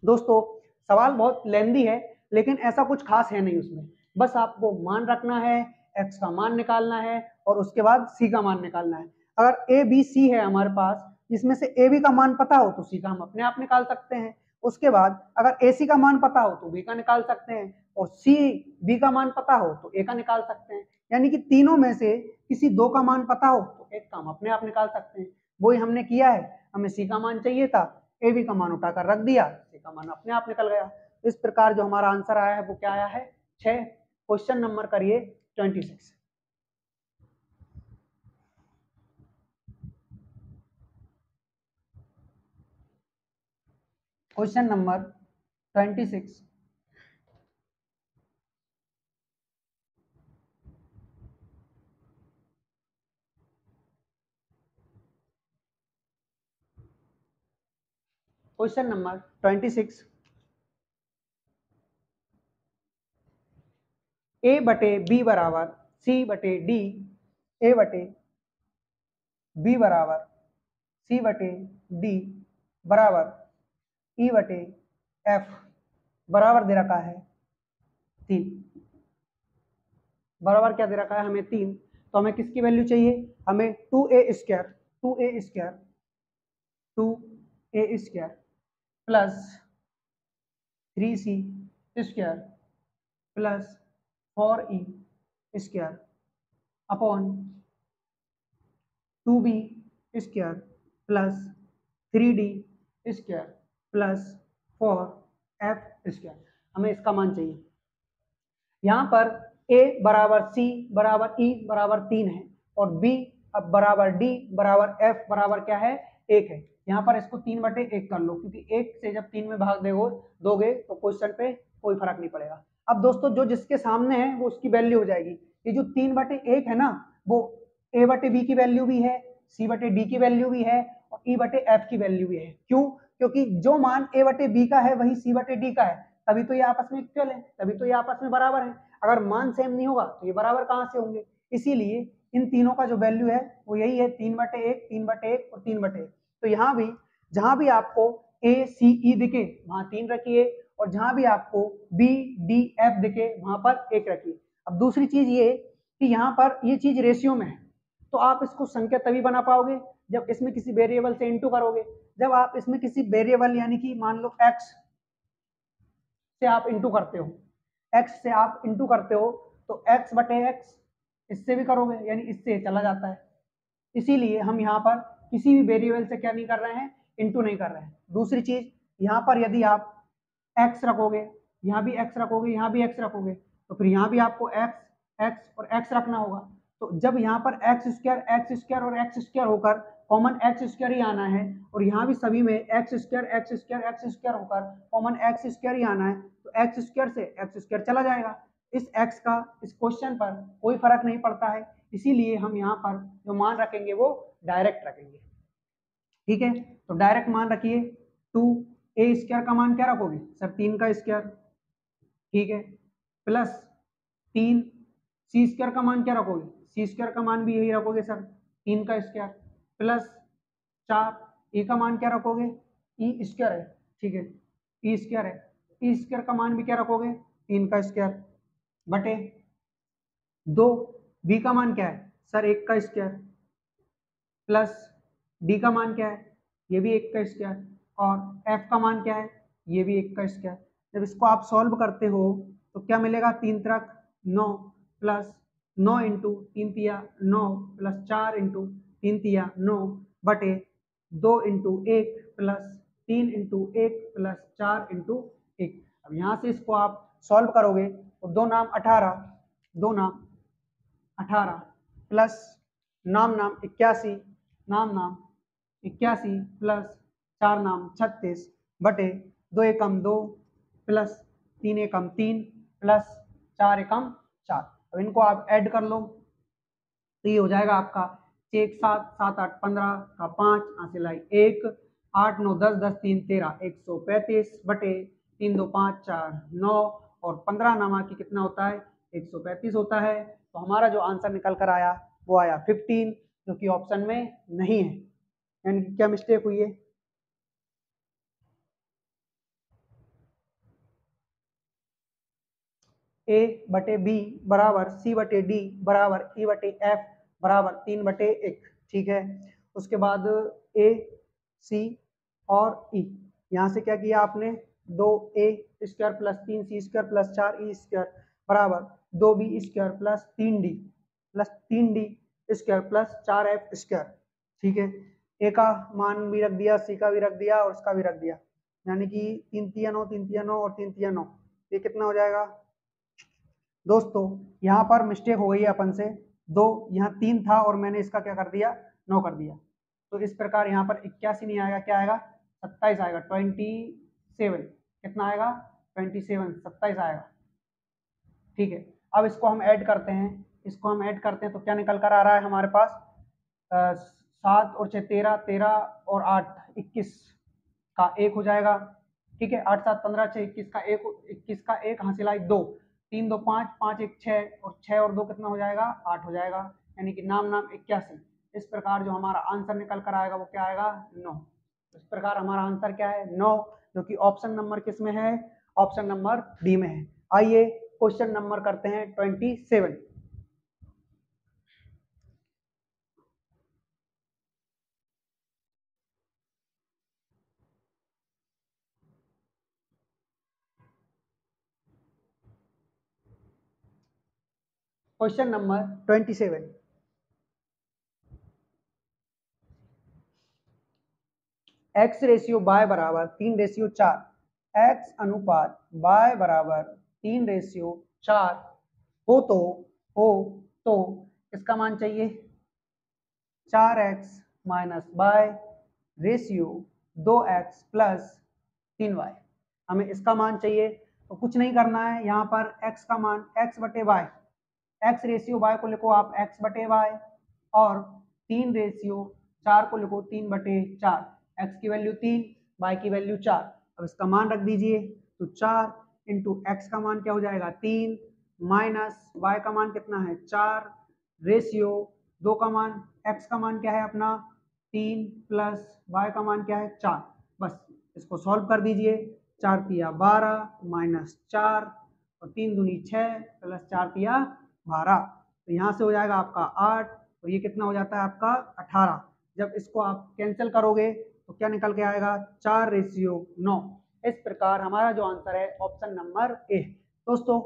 दोस्तों सवाल बहुत लेंदी है लेकिन ऐसा कुछ खास है नहीं उसमें, बस आपको मान रखना है, x का मान निकालना है और उसके बाद c का मान निकालना है। अगर a b c है हमारे पास, जिसमें से a b का मान पता हो तो c का हम अपने आप निकाल सकते हैं। उसके बाद अगर a c का मान पता हो तो b का निकाल सकते हैं और c b का मान पता हो तो a का निकाल सकते हैं। यानी कि तीनों में से किसी 2 का मान पता हो तो एक का हम अपने आप निकाल सकते हैं। वही हमने किया है, हमें c का मान चाहिए था, ए बी का मान उठाकर रख दिया, सी का मान अपने आप निकल गया। इस प्रकार जो हमारा आंसर आया है वो क्या आया है 6। क्वेश्चन नंबर करिए 26। Question number 26। Question number 26। ए बटे बी बराबर सी बटे डी, ए बटे बी बराबर सी बटे डी बराबर ई बटे एफ बराबर दे रखा है 3। बराबर क्या दे रखा है हमें 3। तो हमें किसकी वैल्यू चाहिए, हमें 2a² 2a² plus 3c² plus 4e² upon 2b² plus 3d² plus 4f²। हमें इसका मान चाहिए। यहाँ पर a बराबर c बराबर e बराबर 3 है और b अब बराबर d बराबर f बराबर क्या है 1 है। यहाँ पर इसको 3/1 कर लो, क्योंकि 1 से जब 3 में भाग दोगे तो क्वेश्चन पे कोई फर्क नहीं पड़ेगा। अब दोस्तों जो जिसके सामने है वो उसकी वैल्यू हो जाएगी। ये जो 3/1 है ना, वो a/b की वैल्यू भी है, c/d की वैल्यू भी है और e/f की वैल्यू भी है। क्यों? क्योंकि जो मान a/b का है वही c/d का है, तभी तो ये आपस में इक्वल है, तभी तो ये आपस में बराबर है। अगर मान सेम नहीं होगा तो ये बराबर कहाँ से होंगे। इसीलिए इन तीनों का जो वैल्यू है वो यही है 3/1, 3/1 और 3/1। तो यहाँ भी जहां भी आपको a c e दिखे वहां 3 रखिए और जहां भी आपको b d f दिखे वहां पर 1 रखिए। अब दूसरी चीज ये कि यहाँ पर ये चीज रेशियो में है, तो आप इसको संख्या तभी बना पाओगे जब इसमें किसी वेरिएबल से इनटू करोगे। जब आप इसमें किसी वेरिएबल यानी कि मान लो x से आप इंटू करते हो, x से आप इंटू करते हो तो x/x इससे भी करोगे यानी इससे चला जाता है। इसीलिए हम यहाँ पर किसी भी वेरिएबल से क्या नहीं कर रहे हैं, इंटू नहीं कर रहे हैं। दूसरी चीज यहाँ पर यदि आप x रखोगे, यहाँ भी x रखोगे, यहाँ भी x रखोगे, तो फिर यहाँ भी आपको x और x रखना होगा। तो जब यहाँ पर x² और x² होकर कॉमन x² ही आना है और यहाँ भी सभी में x² होकर कॉमन x² ही आना है, तो x² से x² चला जाएगा। इस x का इस क्वेश्चन पर कोई फर्क नहीं पड़ता है, इसीलिए हम यहाँ पर जो मान रखेंगे वो डायरेक्ट रखेंगे। ठीक है, तो डायरेक्ट मान रखिए 2a² का मान क्या रखोगे सर, 3 का स्क्वायर, ठीक है, प्लस 3c² का मान क्या रखोगे, c² का मान भी यही रखोगे सर 3 का स्क्वायर, प्लस 4 e का मान क्या रखोगे, e² है, ठीक है, e² है, e² का मान भी क्या रखोगे 3 का स्क्वायर बटे 2 b का मान क्या है सर 1 का स्क्वायर, प्लस d का मान क्या है ये भी 1 का स्क्वायर और f का मान क्या है ये भी 1 का स्क्वायर। जब इसको आप सॉल्व करते हो तो क्या मिलेगा, 3 त्रिक 9 प्लस 9 इंटू 3 तिया 9 प्लस 4 इंटू 3 तिया 9 बटे 2 into 1 plus 3 into 1 plus 4 into 1। अब यहाँ से इसको आप सॉल्व करोगे तो 2 नाम 18, 2 नाम 18 प्लस नाम नाम 81, नाम नाम 81 प्लस 4 नाम 36 बटे 2 एकम 2 प्लस 3 एकम 3 प्लस 4 एकम 4। अब इनको आप ऐड कर लो तो ये हो जाएगा आपका 6 7 7 8 15 का 5 यहाँ से लाई 1 8 9 10 10 3 13 135 बटे 3 2 5 4 9 और 15 नामा की कितना होता है 135 होता है। तो हमारा जो आंसर निकल कर आया वो आया 15, जो कि ऑप्शन में नहीं है। यानी कि क्या मिस्टेक हुई है, a बटे b बराबर c बटे d बराबर e बटे f बराबर 3/1, ठीक है। उसके बाद a c और e, यहाँ से क्या किया आपने 2a² plus 3c² plus 4e² बराबर 2b² plus 3d² plus 4f², ठीक है। a का मान भी रख दिया, c का भी रख दिया और उसका भी रख दिया, यानी कि 3 तिया 9 3 तिया 9 और 3 तिया 9, ये कितना हो जाएगा दोस्तों यहाँ पर मिस्टेक हो गई है अपन से, 2 यहाँ 3 था और मैंने इसका क्या कर दिया 9 कर दिया। तो इस प्रकार यहाँ पर 81 नहीं आएगा, क्या आएगा 27 आएगा, 27 कितना आएगा 27 27 आएगा। ठीक है, अब इसको हम ऐड करते हैं, इसको हम ऐड करते हैं तो क्या निकल कर आ रहा है हमारे पास 7 और 6 13, 13 और 8 21 का 1 हो जाएगा। ठीक है, 8 7 15 6 21 का 1, 21 का 1 हासिल आई 2, 3 2 5 5 1 6 और 6 और 2 कितना हो जाएगा 8 हो जाएगा, यानी कि नाम 81। इस प्रकार जो हमारा आंसर निकल कर आएगा वो क्या आएगा 9। इस प्रकार हमारा आंसर क्या है 9, जो कि ऑप्शन नंबर किस में है, ऑप्शन नंबर डी में है। आइए क्वेश्चन नंबर करते हैं 27। Question number 27, x ratio y बराबर 3:4, x अनुपात y बराबर 3:4 हो तो इसका मान चाहिए 4x minus Y ratio 2x plus 3y। हमें इसका मान चाहिए, तो कुछ नहीं करना है, यहाँ पर x का मान x बटे वाई, x रेशियो y को लिखो आप x बटे वाई और 3:4 को लिखो 3/4, x की वैल्यू 3, y की वैल्यू 4। अब इसका मान रख दीजिए, तो 4 इंटू एक्स का मान क्या हो जाएगा 3 माइनस y का मान कितना है 4 रेशियो 2 का मान, x का मान क्या है अपना 3 प्लस y का मान क्या है 4। बस इसको सॉल्व कर दीजिए, 4 तिया 12 माइनस 4 और 3 दूनी 6 प्लस 4 तिया 12, तो यहाँ से हो जाएगा आपका 8 और ये कितना हो जाता है आपका 18। जब इसको आप कैंसिल करोगे तो क्या निकल के आएगा 4:9। इस प्रकार हमारा जो आंसर है ऑप्शन नंबर ए। दोस्तों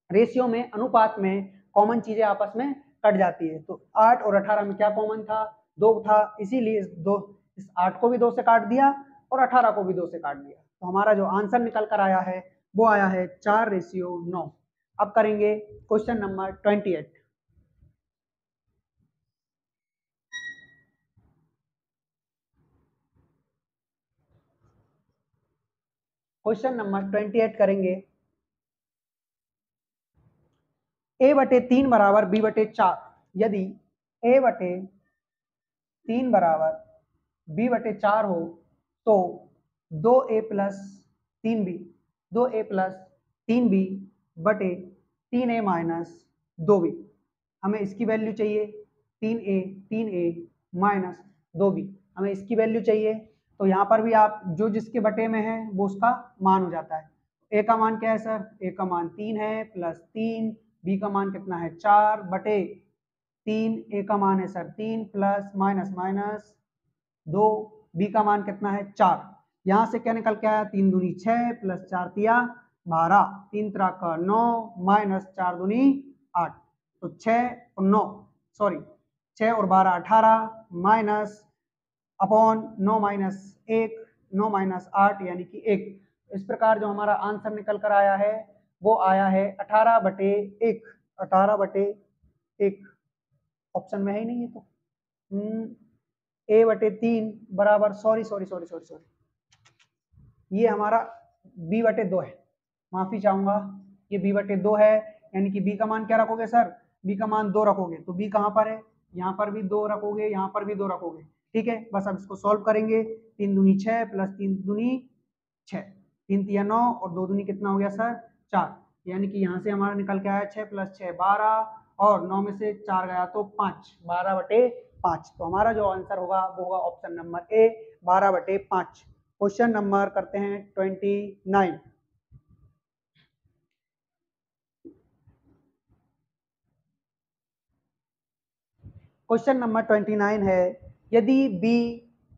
रेशियो में, अनुपात में कॉमन चीजें आपस में कट जाती है, तो 8 और 18 में क्या कॉमन था 2 था, इसीलिए इस 8 को भी 2 से काट दिया और 18 को भी 2 से काट दिया, तो हमारा जो आंसर निकल कर आया है वो आया है 4:9। अब करेंगे क्वेश्चन नंबर 28। क्वेश्चन नंबर 28 करेंगे, a/3 बराबर b/4, यदि a/3 बराबर b/4 हो तो 2a plus 3b 2a plus 3b बटे 3a माइनस 2b। हमें इसकी वैल्यू चाहिए 3a माइनस 2b, हमें इसकी वैल्यू चाहिए। तो यहाँ पर भी आप जो जिसके बटे में है वो उसका मान हो जाता है। a का मान क्या है सर, a का मान 3 है प्लस 3, b का मान कितना है 4 बटे 3, a का मान है sir 3 plus minus minus 2, b का मान कितना है 4। यहाँ से क्या निकल के आया 3 दूनी 6 प्लस 4 तिया 12, 3 त्रा का 9 माइनस 4 दूनी 8, तो 6 और 9 सॉरी 6 और 12 18 माइनस अपॉन 9 माइनस 1 9 माइनस 8 यानी कि 1। इस प्रकार जो हमारा आंसर निकल कर आया है वो आया है 18/1, 18/1। ऑप्शन में है ही नहीं है तो a/3 बराबर सॉरी ये हमारा b/2 है, माफी चाहूंगा, ये b/2 है, यानी कि b का मान क्या रखोगे सर, b का मान 2 रखोगे, तो b कहाँ पर है, यहाँ पर भी 2 रखोगे, यहाँ पर भी 2 रखोगे। ठीक है, बस अब इसको सॉल्व करेंगे, 3 दूनी 6 प्लस 3 दूनी 6, 3 तिया 9 और 2 दूनी कितना हो गया सर 4, यानी कि यहाँ से हमारा निकल के आया 6 प्लस 6 12 और 9 में से 4 गया तो 5, 12/5। तो हमारा जो आंसर होगा वो होगा option number A 12/5। Question number करते हैं 29। क्वेश्चन नंबर 29 है, यदि b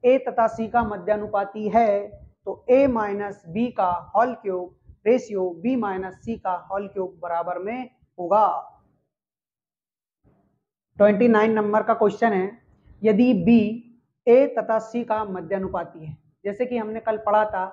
a तथा c का मध्यानुपाती है तो a माइनस b का whole cube ratio b minus c का होल क्यूब बराबर में होगा। 29 नंबर का क्वेश्चन है, यदि b a तथा c का मध्यानुपाती है, जैसे कि हमने कल पढ़ा था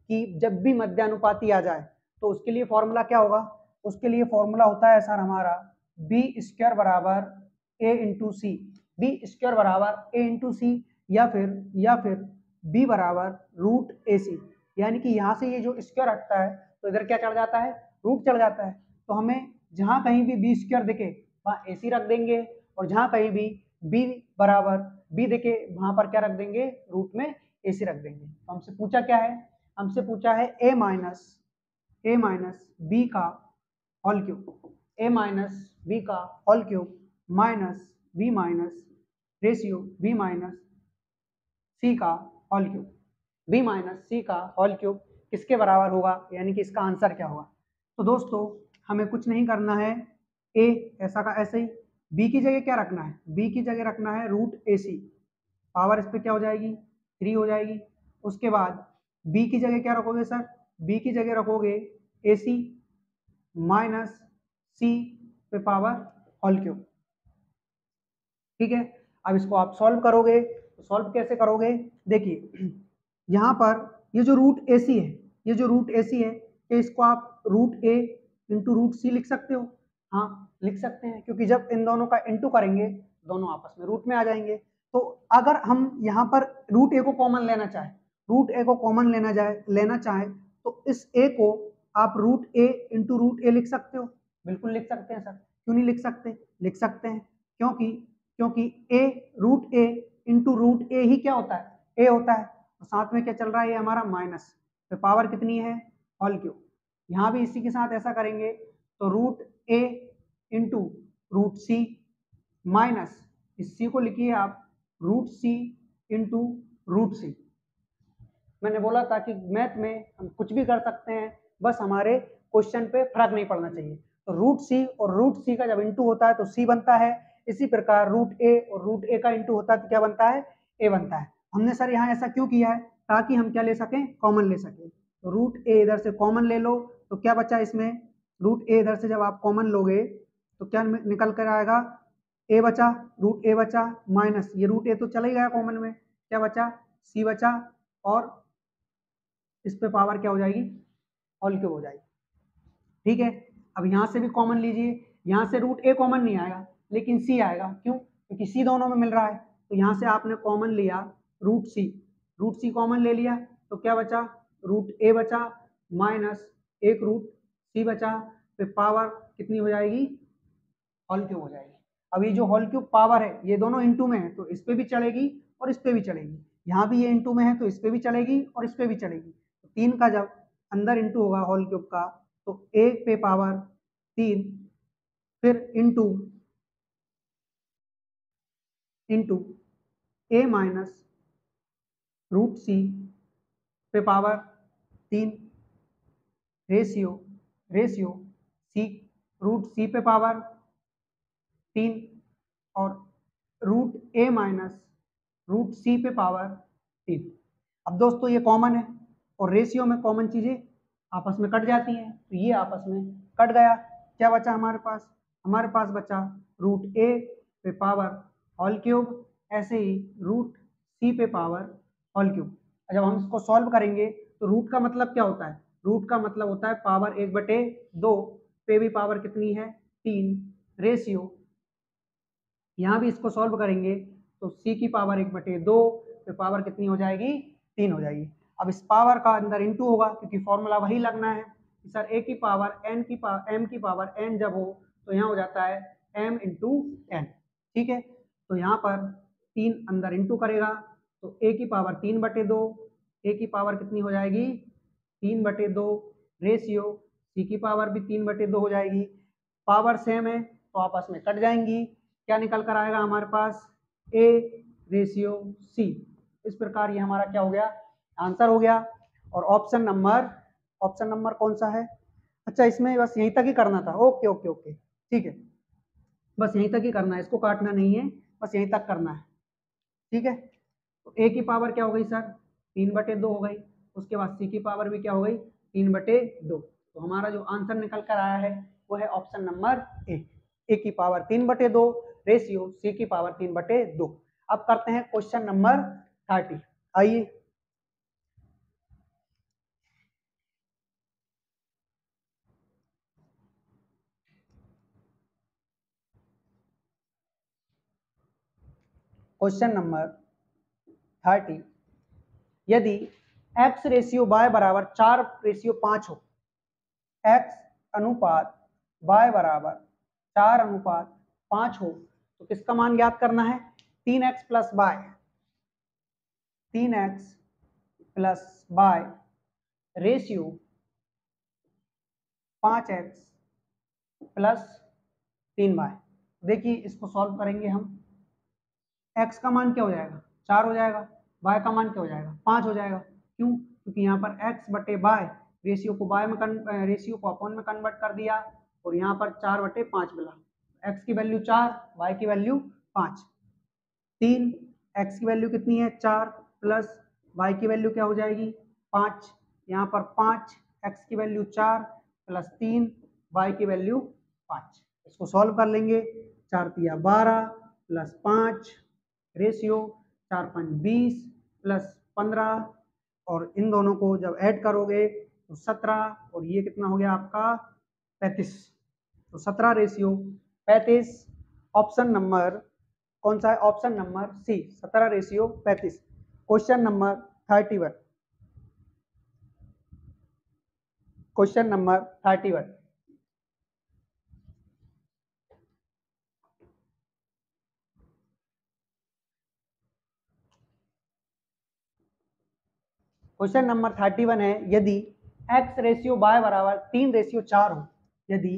कि जब भी मध्यानुपाती आ जाए तो उसके लिए फॉर्मूला क्या होगा, उसके लिए फॉर्मूला होता है सर हमारा बी स्क्वायर बराबर ए इंटू सी, बी स्क्वायर बराबर ए इंटू सी, या फिर बी बराबर रूट ए सी, यानी कि यहाँ से ये जो स्क्वायर हटता है तो इधर क्या चढ़ जाता है, रूट चढ़ जाता है। तो हमें जहाँ कहीं भी बी स्क्वायर दिखे वहाँ ए सी रख देंगे, और जहाँ कहीं भी बी बराबर बी दिखे वहाँ पर क्या रख देंगे, रूट में ए सी रख देंगे। तो हमसे पूछा क्या है, हमसे पूछा है ए माइनस बी का whole cube, A minus B का whole cube minus ratio B minus C का whole cube, B minus C का होल क्यूब किसके बराबर होगा, यानी कि इसका आंसर क्या होगा। तो दोस्तों हमें कुछ नहीं करना है, ए ऐसा का ऐसे ही, बी की जगह क्या रखना है, बी की जगह रखना है रूट ए सी, पावर इस पर क्या हो जाएगी 3 हो जाएगी। उसके बाद बी की जगह क्या रखोगे सर, बी की जगह रखोगे ए सी माइनस सी पे पावर होल क्यूब, ठीक है। अब इसको आप सॉल्व करोगे, तो सॉल्व कैसे करोगे, देखिए यहाँ पर ये जो रूट ए सी है, ये जो रूट ए सी है, इसको आप रूट ए इंटू रूट सी लिख सकते हो, हाँ लिख सकते हैं, क्योंकि जब इन दोनों का इंटू करेंगे दोनों आपस में रूट में आ जाएंगे। तो अगर हम यहाँ पर रूट ए को कॉमन लेना चाहें, रूट ए को कॉमन लेना चाहें तो इस ए को आप रूट ए इंटू रूट ए लिख सकते हो, बिल्कुल लिख सकते हैं सर, क्यों नहीं लिख सकते, लिख सकते हैं, क्योंकि ए रूट ए इंटू रूट ए ही क्या होता है, ए होता है, तो साथ में क्या चल रहा है, ये हमारा माइनस, तो पावर कितनी है होल क्यूब। यहाँ भी इसी के साथ ऐसा करेंगे, तो रूट ए इंटू रूट सी माइनस इस सी को लिखिए आप रूट सी इंटू रूट सी। मैंने बोला था कि मैथ में हम कुछ भी कर सकते हैं, बस हमारे क्वेश्चन पे फर्क नहीं पड़ना चाहिए। तो रूट सी और रूट सी का जब इंटू होता है तो सी बनता है, इसी प्रकार रूट ए और रूट ए का इंटू होता है तो क्या बनता है, ए बनता है। हमने सर यहाँ ऐसा क्यों किया है, ताकि हम क्या ले सकें, कॉमन ले सकें। तो रूट ए इधर से कॉमन ले लो, तो क्या बचा इसमें, रूट ए इधर से जब आप कॉमन लोगे तो क्या निकल कर आएगा, ए बचा, रूट ए बचा माइनस ये रूट ए तो चला ही गया कॉमन में, क्या बचा सी बचा, और इस पे पावर क्या हो जाएगी, होल क्यूब हो जाएगी, ठीक है। अब यहाँ से भी कॉमन लीजिए, यहाँ से रूट ए कॉमन नहीं आएगा लेकिन सी आएगा, क्यों, क्योंकि सी दोनों में मिल रहा है। तो यहाँ से आपने कॉमन लिया रूट सी कॉमन ले लिया, तो क्या बचा, रूट ए बचा माइनस एक रूट सी बचा, फिर पावर कितनी हो जाएगी, होल क्यूब हो जाएगी। अब ये जो होल क्यूब पावर है ये दोनों इंटू में है, तो इस पे भी चलेगी और इस पे भी चलेगी, यहाँ भी ये इंटू में है तो इस पे भी चलेगी और इस पे भी चलेगी। तो 3 का जब अंदर इंटू होगा होल क्यूब का, तो एक पे पावर 3 फिर इंटू ए माइनस रूट सी पे पावर 3 रेशियो सी रूट सी पे पावर 3 और रूट ए माइनस रूट सी पे पावर 3। अब दोस्तों ये कॉमन है और रेशियो में कॉमन चीजें आपस में कट जाती हैं, तो ये आपस में कट गया, क्या बचा हमारे पास बचा रूट ए पे पावर होल क्यूब, ऐसे ही रूट सी पे पावर होल क्यूब। जब हम इसको सॉल्व करेंगे तो रूट का मतलब क्या होता है, रूट का मतलब होता है पावर 1/2 पे भी पावर कितनी है 3, रेशियो यहाँ भी इसको सॉल्व करेंगे तो c की पावर 1/2 पे पावर कितनी हो जाएगी 3 हो जाएगी। अब इस पावर का अंदर इंटू होगा क्योंकि फॉर्मूला वही लगना है कि सर a की पावर m की पावर n जब हो तो यहाँ हो जाता है m इंटू n, ठीक है। तो यहाँ पर 3 अंदर इंटू करेगा तो a की पावर 3/2, a की पावर कितनी हो जाएगी 3/2, रेशियो c की पावर भी 3/2 हो जाएगी। पावर सेम है तो आपस में कट जाएंगी, क्या निकल कर आएगा हमारे पास a रेशियो c। इस प्रकार ये हमारा क्या हो गया, आंसर हो गया। और ऑप्शन नंबर कौन सा है, अच्छा इसमें बस यहीं तक ही करना था, ओके ओके ओके ठीक है, बस यहीं तक ही करना है, इसको काटना नहीं है, बस यहीं तक करना है, ठीक है। तो a की पावर क्या हो गई सर 3/2 हो गई, उसके बाद c की पावर भी क्या हो गई 3/2। तो हमारा जो आंसर निकल कर आया है वो है ऑप्शन नंबर ए की पावर 3/2 रेशियो सी की पावर 3/2। अब करते हैं क्वेश्चन नंबर 30, आइए। क्वेश्चन नंबर 30, यदि x रेशियो y बराबर 4:5 हो, x अनुपात y बराबर 4:5 हो, तो किसका मान ज्ञात करना है? 3x plus y, 3x plus y ratio 5x plus 3y। देखिए इसको सॉल्व करेंगे हम, x का मान क्या हो जाएगा? 4 हो जाएगा, y का मान क्या हो जाएगा? 5 हो जाएगा। क्यों? क्योंकि यहाँ पर x बटे y रेशियो को रेशियो को अपॉन में कन्वर्ट कर दिया और यहाँ पर 4/5 मिला। x की वैल्यू 4, y की वैल्यू 5, 3, x की वैल्यू कितनी है? 4 प्लस y की वैल्यू क्या हो जाएगी? 5, यहाँ पर 5, x की वैल्यू 4 प्लस 3, y की वैल्यू 5। इसको सॉल्व कर लेंगे, 4 तिया 12 प्लस 5 रेशियो 4 5 20 प्लस 15, और इन दोनों को जब ऐड करोगे तो 17, और ये कितना हो गया आपका? 35। तो 17 रेशियो 35, ऑप्शन नंबर कौन सा है? Option number C, 17 ratio 35। Question number 31, question number 31, question number 31 है, यदि x रेशियो y बराबर 3:4 हो, यदि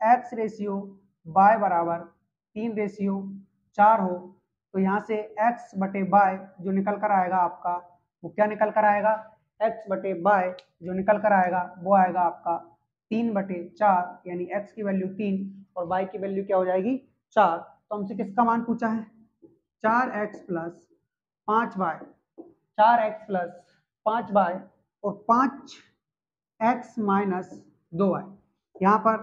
x रेशियो y बराबर 3:4 हो, तो यहाँ से x बटे y जो निकल कर आएगा आपका, वो क्या निकल कर आएगा? x बटे y जो निकल कर आएगा वो आएगा आपका 3/4, यानी x की वैल्यू 3 और y की वैल्यू क्या हो जाएगी? 4। तो हमसे किसका मान पूछा है? 4x plus 5y, 4x plus 5y और 5x माइनस 2y। यहाँ पर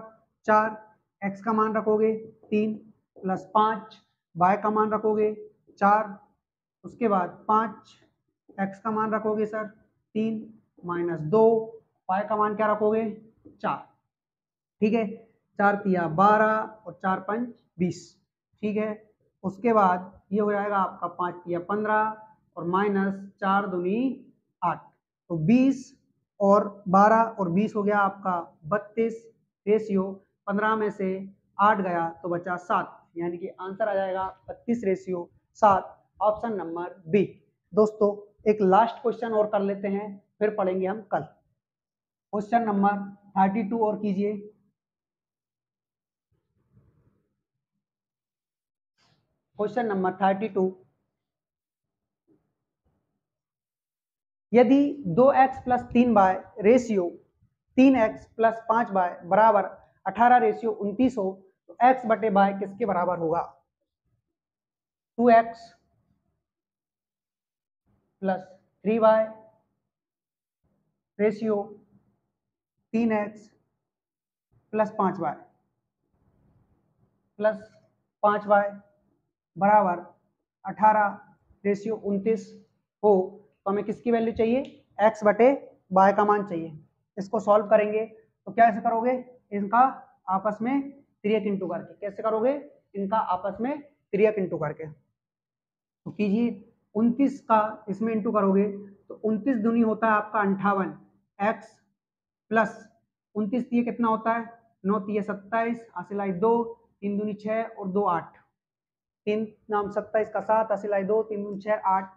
4x का मान रखोगे 3 प्लस 5y का मान रखोगे 4, उसके बाद 5x का मान रखोगे सर 3 माइनस 2y का मान क्या रखोगे? 4। ठीक है, 4 तिया 12 और 4 5 20। ठीक है, उसके बाद ये हो जाएगा आपका 5 तिया 15 और माइनस 4 दूनी 8, तो 20 और 12 और 20 हो गया आपका 32 रेशियो 15 में से 8 गया तो बचा 7, यानी कि आंसर आ जाएगा 32 रेशियो 7, ऑप्शन नंबर बी। दोस्तों एक लास्ट क्वेश्चन और कर लेते हैं, फिर पढ़ेंगे हम कल। क्वेश्चन नंबर 32 और कीजिए। क्वेश्चन नंबर 32, यदि 2x plus 3y ratio 3x plus 5y बराबर 18 रेशियो 29 हो, तो x बटे y किसके बराबर होगा? 2x plus 3y ratio 3x plus 5y plus 5y बराबर 18 रेशियो 29 हो, तो हमें किसकी वैल्यू चाहिए? x बटे y का मान चाहिए। इसको सॉल्व करेंगे तो कैसे करोगे? इनका आपस में तिर्यक इंटू करके। कैसे करोगे? इनका आपस में तिर्यक इंटू करके। तो कीजिए, 29 का इसमें इंटू करोगे तो 29 दूनी होता है आपका 58, x प्लस 29 ये कितना होता है? 9 तिये 27, हासिलाई 2, 3 दूनी 6 और 2 8, 3 नाम 27 का 7, हासिलाई 2, 3 दूनी 6 8,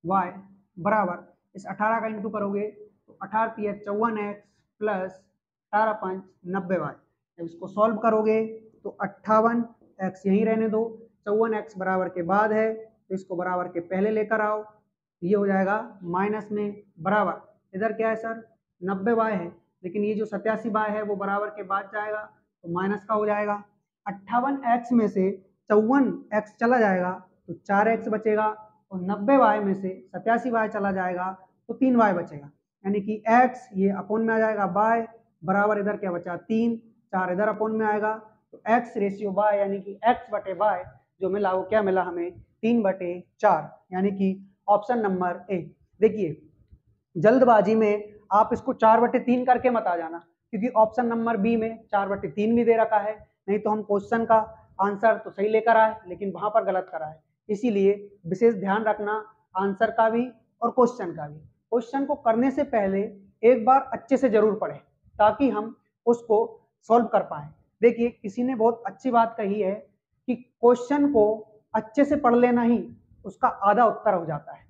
y बराबर इस 18 का इंटू करोगे तो 18 तिये 54x प्लस 18 5 90y। जब इसको सॉल्व करोगे तो 58x यहीं रहने दो, 54x बराबर के बाद है तो इसको बराबर के पहले लेकर आओ, ये हो जाएगा माइनस में बराबर। इधर क्या है सर? 90y है, लेकिन ये जो 87y है वो बराबर के बाद जाएगा तो माइनस का हो जाएगा। 58x में से 54x चला जाएगा तो 4x बचेगा, और 90y में से 87y चला जाएगा तो 3y बचेगा, यानी कि x ये अपोन में आ जाएगा y बराबर इधर क्या बचा? 3, 4 इधर अपोन में आएगा तो x रेशियो y यानी कि x बटे y जो मिला वो क्या मिला हमें? 3/4, यानी कि ऑप्शन नंबर ए। देखिए जल्दबाजी में आप इसको 4/3 करके मत आ जाना, क्योंकि ऑप्शन नंबर बी में 4/3 भी दे रखा है, नहीं तो हम क्वेश्चन का आंसर तो सही लेकर आए लेकिन वहां पर गलत करा है। इसीलिए विशेष ध्यान रखना आंसर का भी और क्वेश्चन का भी। क्वेश्चन को करने से पहले एक बार अच्छे से जरूर पढ़ें ताकि हम उसको सॉल्व कर पाए। देखिए किसी ने बहुत अच्छी बात कही है कि क्वेश्चन को अच्छे से पढ़ लेना ही उसका आधा उत्तर हो जाता है।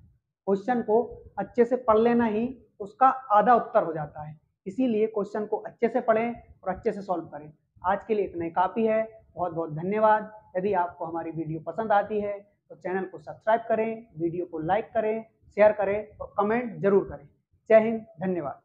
क्वेश्चन को अच्छे से पढ़ लेना ही उसका आधा उत्तर हो जाता है। इसीलिए क्वेश्चन को अच्छे से पढ़ें और अच्छे से सॉल्व करें। आज के लिए इतना ही काफ़ी है। बहुत बहुत धन्यवाद। यदि आपको हमारी वीडियो पसंद आती है तो चैनल को सब्सक्राइब करें, वीडियो को लाइक करें, शेयर करें और कमेंट जरूर करें। जय हिंद, धन्यवाद।